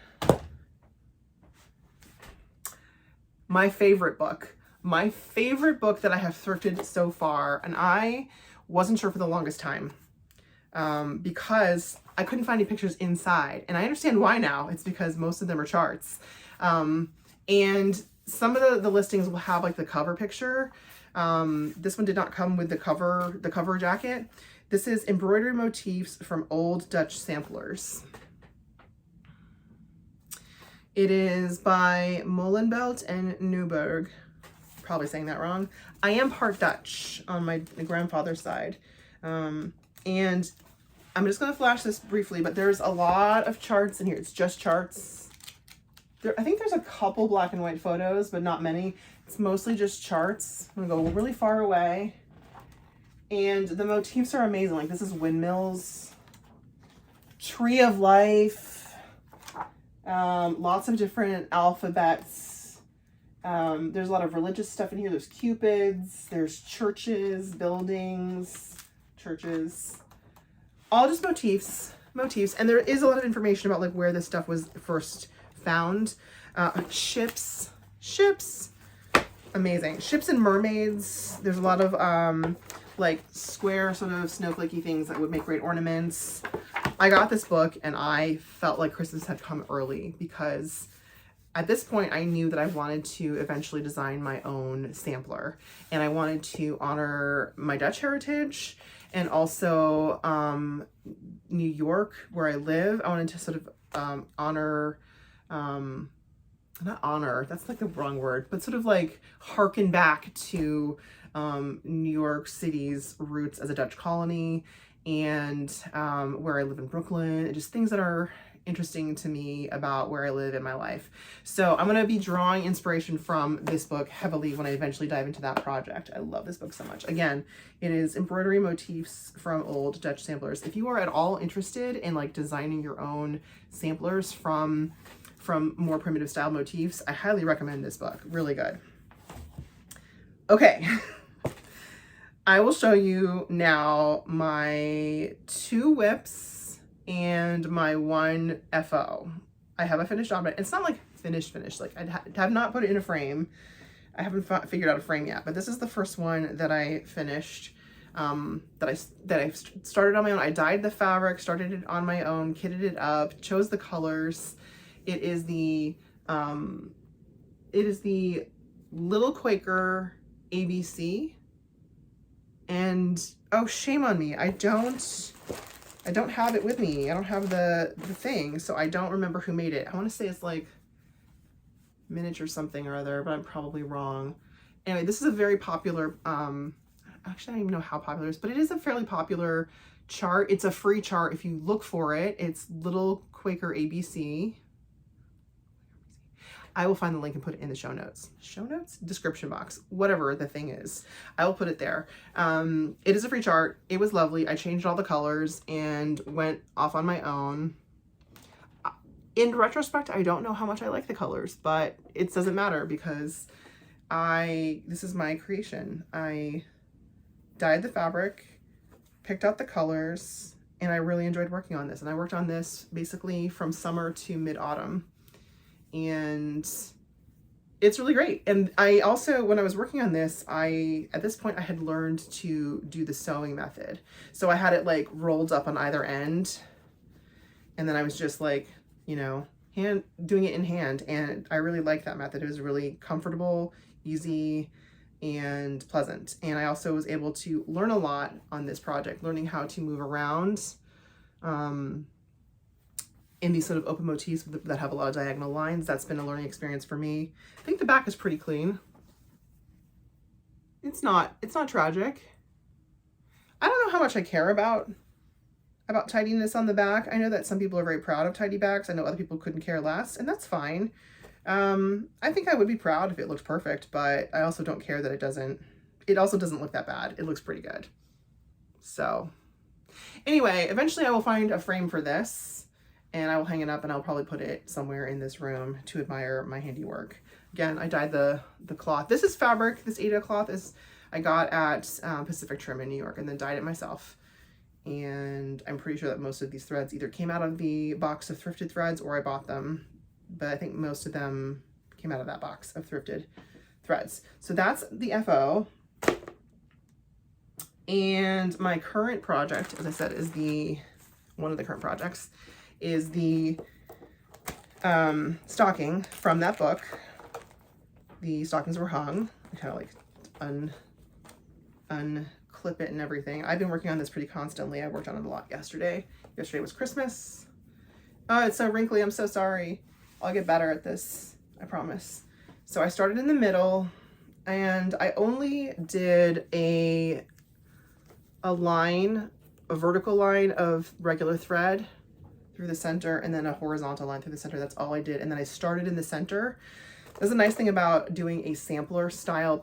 Speaker 1: My favorite book that I have thrifted so far, and I wasn't sure for the longest time because I couldn't find any pictures inside, and I understand why now. It's because most of them are charts, and some of the listings will have like the cover picture. This one did not come with the cover jacket. This is Embroidery Motifs from Old Dutch Samplers. It is by Molenbelt and Newberg. Probably saying that wrong. I am part Dutch on my grandfather's side. And I'm just going to flash this briefly, but there's a lot of charts in here. It's just charts. I think there's a couple black and white photos, but not many. It's mostly just charts. I'm going to go really far away. And the motifs are amazing. Like, this is windmills, tree of life, lots of different alphabets. There's a lot of religious stuff in here. There's cupids, there's churches, buildings, churches, all just motifs. And there is a lot of information about like where this stuff was first found. Ships, amazing. Ships and mermaids. There's a lot of like square sort of snowflakey things that would make great ornaments. I got this book and I felt like Christmas had come early, because at this point I knew that I wanted to eventually design my own sampler, and I wanted to honor my Dutch heritage, and also New York, where I live. I wanted to sort of honor, not honor, that's like the wrong word, but sort of like harken back to New York City's roots as a Dutch colony, and where I live in Brooklyn, and just things that are interesting to me about where I live in my life. So I'm going to be drawing inspiration from this book heavily when I eventually dive into that project. I love this book so much. Again, it is Embroidery Motifs from Old Dutch Samplers. If you are at all interested in like designing your own samplers from more primitive style motifs, I highly recommend this book. Really good. Okay. I will show you now my 2 whips and my 1 FO. I have a finished object. It's not like finished. Like I have not put it in a frame. I haven't figured out a frame yet, but this is the first one that I finished, that I started on my own. I dyed the fabric, started it on my own, kitted it up, chose the colors. It is the Little Quaker ABC. And oh, shame on me. I don't have it with me. I don't have the thing, so I don't remember who made it. I want to say it's like miniature something or other, but I'm probably wrong. Anyway, this is a very popular, actually I don't even know how popular it is, but it is a fairly popular chart. It's a free chart if you look for it. It's Little Quaker ABC. I will find the link and put it in the show notes. Description box, whatever the thing is. I will put it there. It is a free chart. It was lovely. I changed all the colors and went off on my own. In retrospect, I don't know how much I like the colors, but it doesn't matter because this is my creation. I dyed the fabric, picked out the colors, and I really enjoyed working on this. And I worked on this basically from summer to mid-autumn. And it's really great. And I also, when I was working on this, at this point I had learned to do the sewing method. So I had it like rolled up on either end, and then I was just like, you know, doing it in hand. And I really liked that method. It was really comfortable, easy, and pleasant. And I also was able to learn a lot on this project, learning how to move around, in these sort of open motifs that have a lot of diagonal lines. That's been a learning experience for me. I think the back is pretty clean. It's not tragic. I don't know how much I care about tidiness on the back. I know that some people are very proud of tidy backs. I know other people couldn't care less, and that's fine. I think I would be proud if it looked perfect, but I also don't care that it also doesn't look that bad. It looks pretty good. So anyway, eventually I will find a frame for this and I will hang it up and I'll probably put it somewhere in this room to admire my handiwork. Again, I dyed the cloth. This is fabric. This Ada cloth I got at Pacific Trim in New York and then dyed it myself. And I'm pretty sure that most of these threads either came out of the box of thrifted threads or I bought them. But I think most of them came out of that box of thrifted threads. So that's the FO. And my current project, as I said, is one of the current projects is the stocking from that book. The stockings were hung. I kind of like unclip it and everything. I've been working on this pretty constantly. I worked on it a lot yesterday. Yesterday was Christmas. Oh, it's so wrinkly. I'm so sorry. I'll get better at this, I promise. So I started in the middle and I only did a line, a vertical line of regular thread through the center and then a horizontal line through the center. That's all I did. And then I started in the center. That's the nice thing about doing a sampler style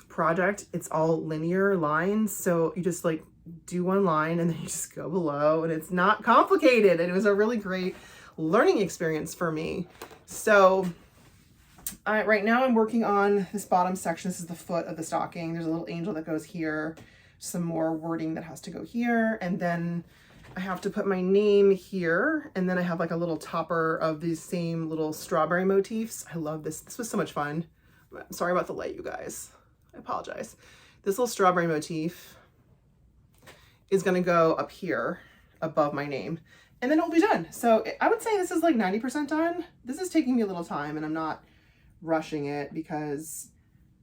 Speaker 1: project. It's all linear lines. So you just like do one line and then you just go below and it's not complicated. And it was a really great learning experience for me. So right now I'm working on this bottom section. This is the foot of the stocking. There's a little angel that goes here, some more wording that has to go here. And then I have to put my name here. And then I have like a little topper of these same little strawberry motifs. I love this. This was so much fun. Sorry about the light, you guys. I apologize. This little strawberry motif is going to go up here above my name. And then it'll be done. So I would say this is like 90% done. This is taking me a little time and I'm not rushing it because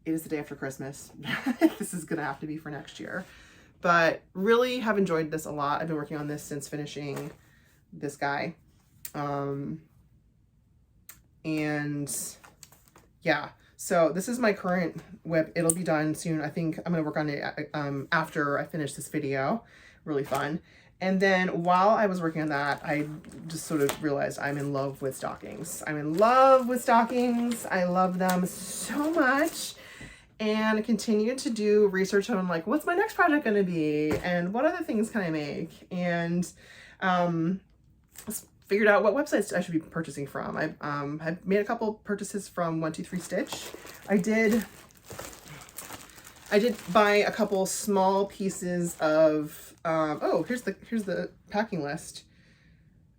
Speaker 1: it is the day after Christmas. This is gonna have to be for next year. But really have enjoyed this a lot. I've been working on this since finishing this guy. And yeah, so this is my current whip. It'll be done soon. I think I'm gonna work on it after I finish this video. Really fun. And then while I was working on that, I just sort of realized I'm in love with stockings. I'm in love with stockings. I love them so much. And I continued to do research on like, what's my next project going to be? And what other things can I make? And figured out what websites I should be purchasing from. I've made a couple purchases from 123 Stitch. I did buy a couple small pieces of oh, here's the packing list.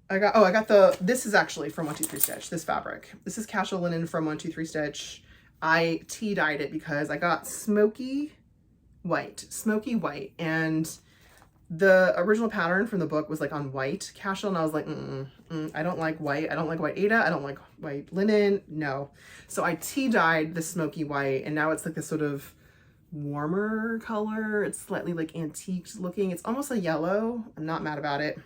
Speaker 1: This is actually from 123 Stitch, this fabric. This is casual linen from 123 Stitch. I tea dyed it because I got smoky white, and the original pattern from the book was like on white casual, and I was like, I don't like white. I don't like white Ada. I don't like white linen. No. So I tea dyed the smoky white, and now it's like this sort of warmer color. It's slightly like antiqued looking. It's almost a yellow. I'm not mad about it.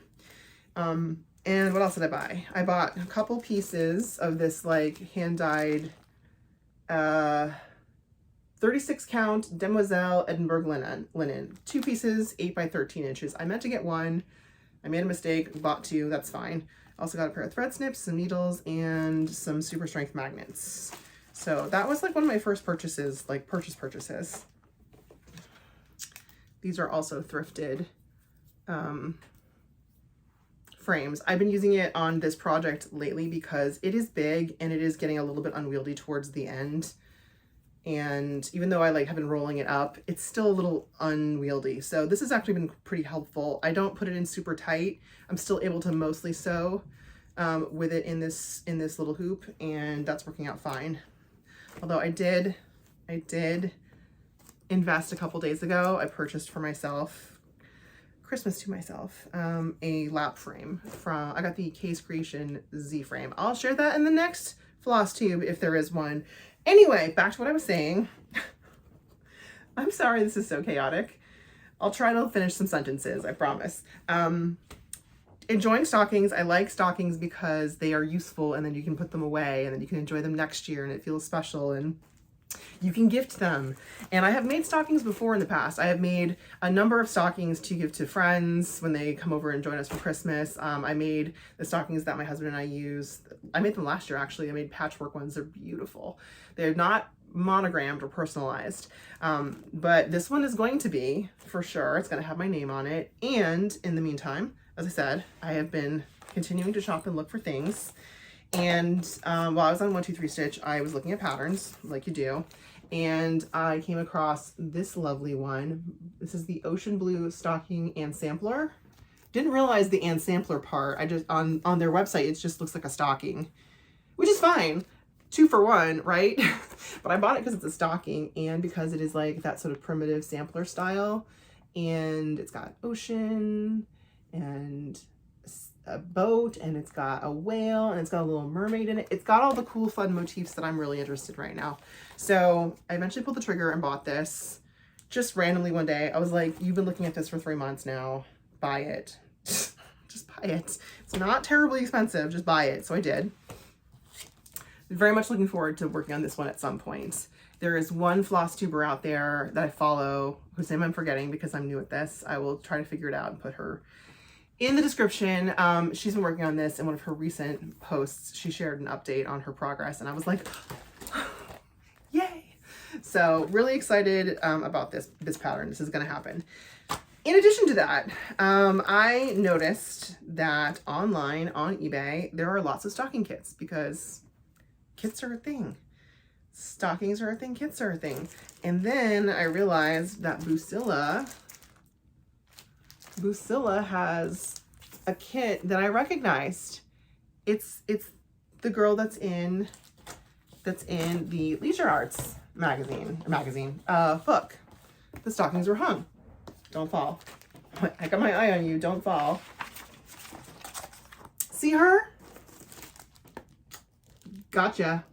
Speaker 1: And what else did I buy? I bought a couple pieces of this like hand-dyed 36 count Demoiselle Edinburgh linen. 2 pieces, 8 by 13 inches. I meant to get 1. I made a mistake, bought 2. That's fine. Also got a pair of thread snips, some needles, and some super strength magnets. So that was like one of my first purchases, like purchases. These are also thrifted frames. I've been using it on this project lately because it is big and it is getting a little bit unwieldy towards the end. And even though I like have been rolling it up, it's still a little unwieldy. So this has actually been pretty helpful. I don't put it in super tight. I'm still able to mostly sew with it in this little hoop, and that's working out fine. Although I did invest a couple days ago. I purchased for myself, Christmas to myself, a lap frame from, I got the Case Creation Z frame. I'll share that in the next FlossTube if there is one. Anyway, back to what I was saying. I'm sorry this is so chaotic. I'll try to finish some sentences, I promise. Enjoying stockings. I like stockings because they are useful and then you can put them away and then you can enjoy them next year and it feels special. And You can gift them. And I have made stockings before in the past. I have made a number of stockings to give to friends when they come over and join us for Christmas. I made the stockings that my husband and I use. I made them last year, actually. I made patchwork ones. They're beautiful. They're not monogrammed or personalized. But this one is going to be, for sure. It's going to have my name on it. And in the meantime, as I said, I have been continuing to shop and look for things. And while I was on 1-2-3 Stitch, I was looking at patterns, like you do. And I came across this lovely one. This is the Ocean Blue Stocking and Sampler. Didn't realize the and sampler part. I just, on their website, it just looks like a stocking, which is fine. 2 for 1, right? But I bought it because it's a stocking and because it is like that sort of primitive sampler style. And it's got ocean and a boat, and it's got a whale, and it's got a little mermaid in it. It's got all the cool, fun motifs that I'm really interested in right now. So I eventually pulled the trigger and bought this just randomly one day. I was like, you've been looking at this for 3 months now. Buy it. Just buy it. It's not terribly expensive. Just buy it. So I did. Very much looking forward to working on this one at some point. There is one FlossTuber out there that I follow whose name I'm forgetting because I'm new at this. I will try to figure it out and put her in the description. She's been working on this, and one of her recent posts, she shared an update on her progress, and I was like, yay! So really excited about this pattern. This is going to happen. In addition to that, I noticed that online on eBay, there are lots of stocking kits because kits are a thing. Stockings are a thing, kits are a thing. And then I realized that Bucilla has a kit that I recognized. It's the girl that's in the Leisure Arts magazine. Hook. The stockings were hung. Don't fall. I got my eye on you. Don't fall. See her? Gotcha.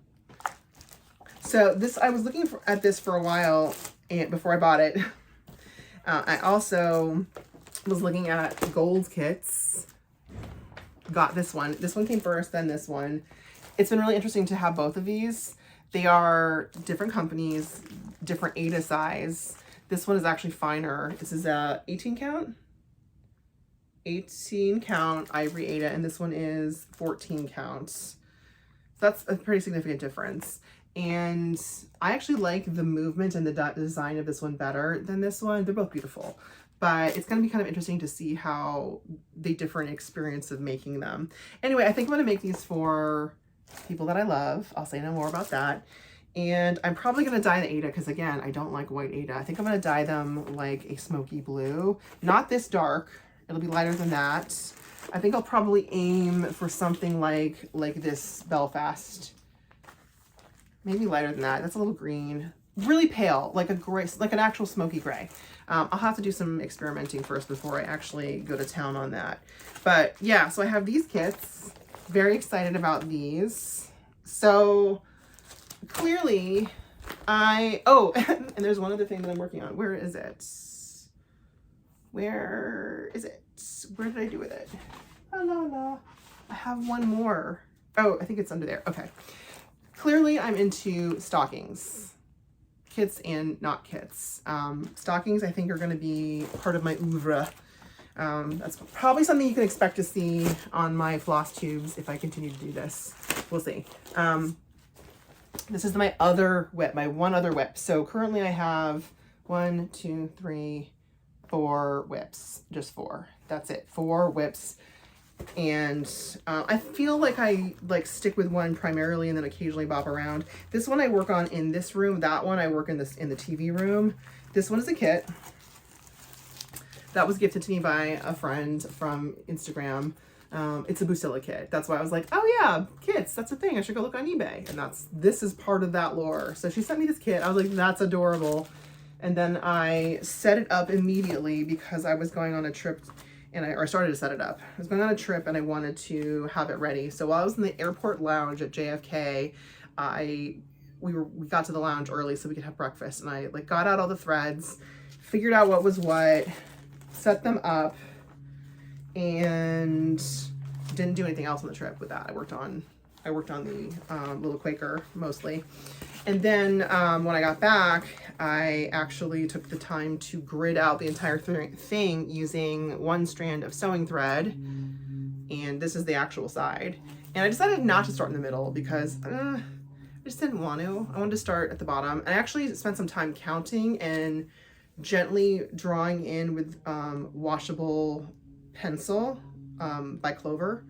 Speaker 1: So this, I was looking at this for a while and before I bought it. I also was looking at gold kits. Got this one. This one came first, then this one. It's been really interesting to have both of these. They are different companies, different Aida size. This one is actually finer. This is a 18 count. 18 count ivory Aida, and this one is 14 counts. So that's a pretty significant difference. And I actually like the movement and the design of this one better than this one. They're both beautiful, but it's going to be kind of interesting to see how they differ in experience of making them. Anyway, I think I'm going to make these for people that I love. I'll say no more about that. And I'm probably going to dye the Aida because, again, I don't like white Aida. I think I'm going to dye them like a smoky blue. Not this dark. It'll be lighter than that. I think I'll probably aim for something like this Belfast. Maybe lighter than that. That's a little green. Really pale, like a gray, like an actual smoky gray. I'll have to do some experimenting first before I actually go to town on that. But yeah, so I have these kits. Very excited about these. So clearly oh, and there's one other thing that I'm working on. Where is it? Where is it? Where did I do with it? La la la. I have one more. Oh, I think it's under there. Okay. Clearly I'm into stockings. Kits and not kits. Stockings I think are going to be part of my oeuvre. That's probably something you can expect to see on my floss tubes if I continue to do this. We'll see. This is my other whip, my one other whip. So currently I have 1, 2, 3, 4 whips. Just 4. That's it. 4 whips. And I feel like I stick with one primarily and then occasionally bop around. This one I work on in this room. That one I work in the TV room. This one is a kit that was gifted to me by a friend from Instagram. It's a Bucilla kit. That's why I was like, oh yeah, kits, that's a thing. I should go look on eBay. And this is part of that lore. So she sent me this kit. I was like, that's adorable. And then I set it up immediately because I was going on a trip. And I started to set it up. I was going on a trip and I wanted to have it ready. So while I was in the airport lounge at JFK, we got to the lounge early so we could have breakfast. And I got out all the threads, figured out what was what, set them up, and didn't do anything else on the trip with that. I worked on the little Quaker mostly. And then when I got back, I actually took the time to grid out the entire thing using one strand of sewing thread. And this is the actual side. And I decided not to start in the middle because I just didn't want to. I wanted to start at the bottom. I actually spent some time counting and gently drawing in with washable pencil by Clover.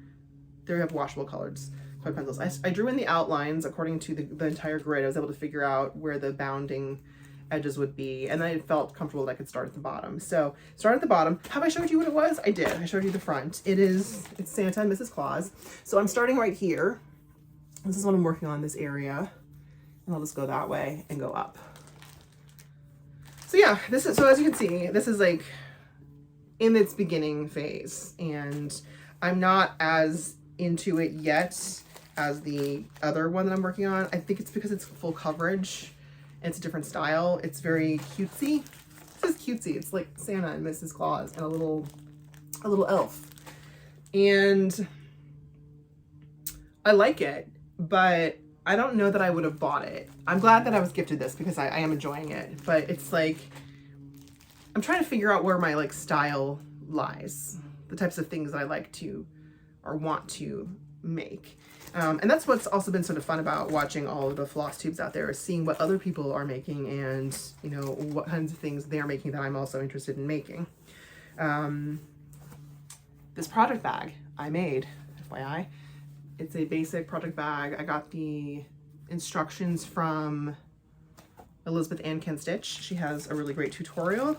Speaker 1: There you have washable colors. Pencils. I drew in the outlines according to the entire grid. I was able to figure out where the bounding edges would be, and then I felt comfortable that I could start at the bottom. So start at the bottom. Have I showed you what it was? I did. I showed you the front. It's Santa and Mrs. Claus. So I'm starting right here. This is what I'm working on, this area, and I'll just go that way and go up. So yeah, so as you can see, this is like in its beginning phase, and I'm not as into it yet as the other one that I'm working on. I think it's because it's full coverage and it's a different style. It's very cutesy. This is cutesy. It's like Santa and Mrs. Claus and a little elf. And I like it, but I don't know that I would have bought it. I'm glad that I was gifted this because I am enjoying it, but it's like, I'm trying to figure out where my like style lies, the types of things that I like to or want to make. And that's what's also been sort of fun about watching all of the floss tubes out there, is seeing what other people are making and, you know, what kinds of things they're making that I'm also interested in making. This project bag I made, FYI, it's a basic project bag. I got the instructions from Elizabeth Ann Can Stitch. She has a really great tutorial,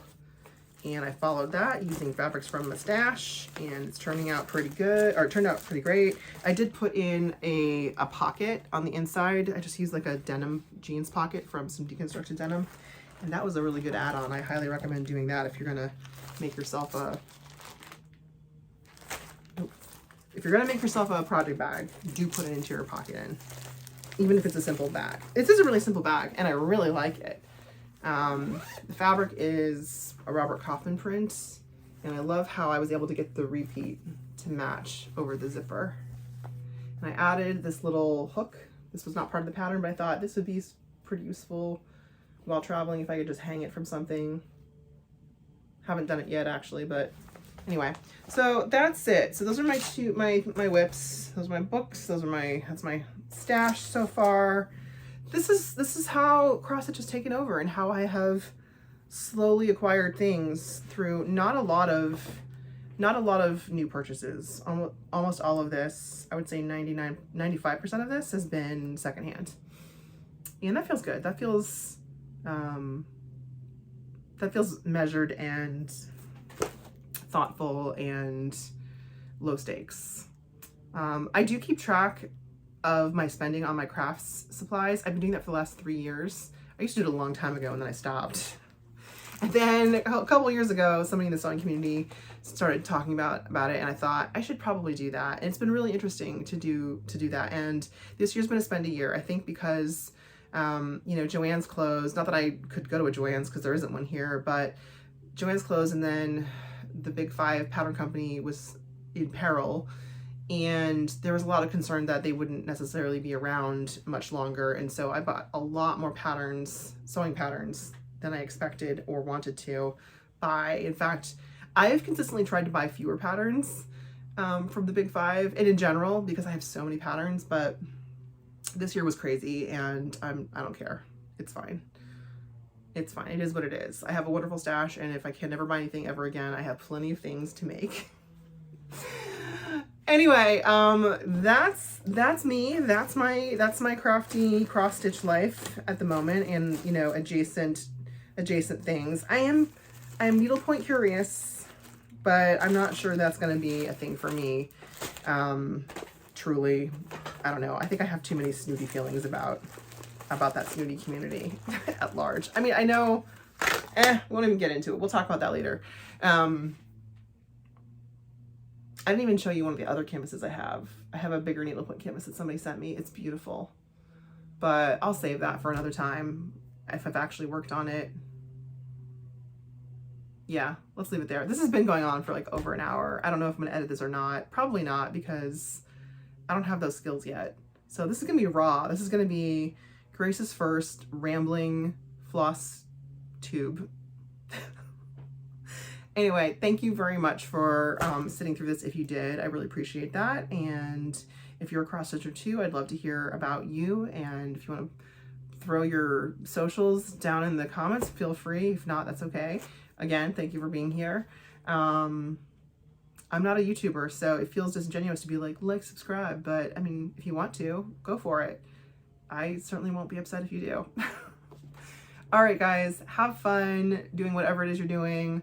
Speaker 1: and I followed that using fabrics from my stash, and it's turning out pretty good, or it turned out pretty great. I did put in a pocket on the inside. I just used like a denim jeans pocket from some deconstructed denim, and that was a really good add-on. I highly recommend doing that if you're gonna make yourself a project bag. Do put an interior pocket in, even if it's a simple bag. This is a really simple bag, and I really like it. The fabric is a Robert Kaufman print, and I love how I was able to get the repeat to match over the zipper. And I added this little hook. This was not part of the pattern, but I thought this would be pretty useful while traveling if I could just hang it from something. Haven't done it yet actually, but anyway. So that's it. So those are my my whips. Those are my books. That's my stash so far. This is how cross stitch has taken over, and how I have slowly acquired things through not a lot of new purchases. Almost all of this, I would say 95% of this has been secondhand, and that feels good. That feels measured and thoughtful and low stakes. I do keep track of my spending on my crafts supplies. I've been doing that for the last 3 years. I used to do it a long time ago, and then I stopped. And then a couple of years ago, somebody in the sewing community started talking about it, and I thought I should probably do that. And it's been really interesting to do that. And this year's been a spend a year, I think, because you know, Joann's closed. Not that I could go to a Joann's because there isn't one here, but Joann's closed, and then the Big Five pattern company was in peril. And there was a lot of concern that they wouldn't necessarily be around much longer. And so I bought a lot more patterns, sewing patterns, than I expected or wanted to buy. In fact, I have consistently tried to buy fewer patterns from the Big Five, and in general, because I have so many patterns, but this year was crazy, and I don't care. It's fine. It's fine. It is what it is. I have a wonderful stash, and if I can never buy anything ever again, I have plenty of things to make. Anyway, that's me. That's my crafty cross stitch life at the moment, and you know, adjacent things. I am needlepoint curious, but I'm not sure that's going to be a thing for me. Truly, I don't know. I think I have too many snooty feelings about that snooty community at large. I mean, I know. Won't even get into it. We'll talk about that later. I didn't even show you one of the other canvases I have. I have a bigger needlepoint canvas that somebody sent me. It's beautiful, but I'll save that for another time if I've actually worked on it. Yeah, let's leave it there. This has been going on for like over an hour. I don't know if I'm gonna edit this or not. Probably not, because I don't have those skills yet. So this is gonna be raw. This is gonna be Grace's first rambling floss tube. Anyway, thank you very much for sitting through this if you did. I really appreciate that. And if you're a cross stitcher too, I'd love to hear about you. And if you want to throw your socials down in the comments, feel free. If not, that's okay. Again, thank you for being here. I'm not a YouTuber, so it feels disingenuous to be like, subscribe. But I mean, if you want to, go for it. I certainly won't be upset if you do. All right, guys, have fun doing whatever it is you're doing.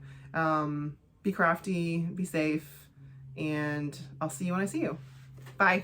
Speaker 1: Be crafty, be safe, and I'll see you when I see you. Bye.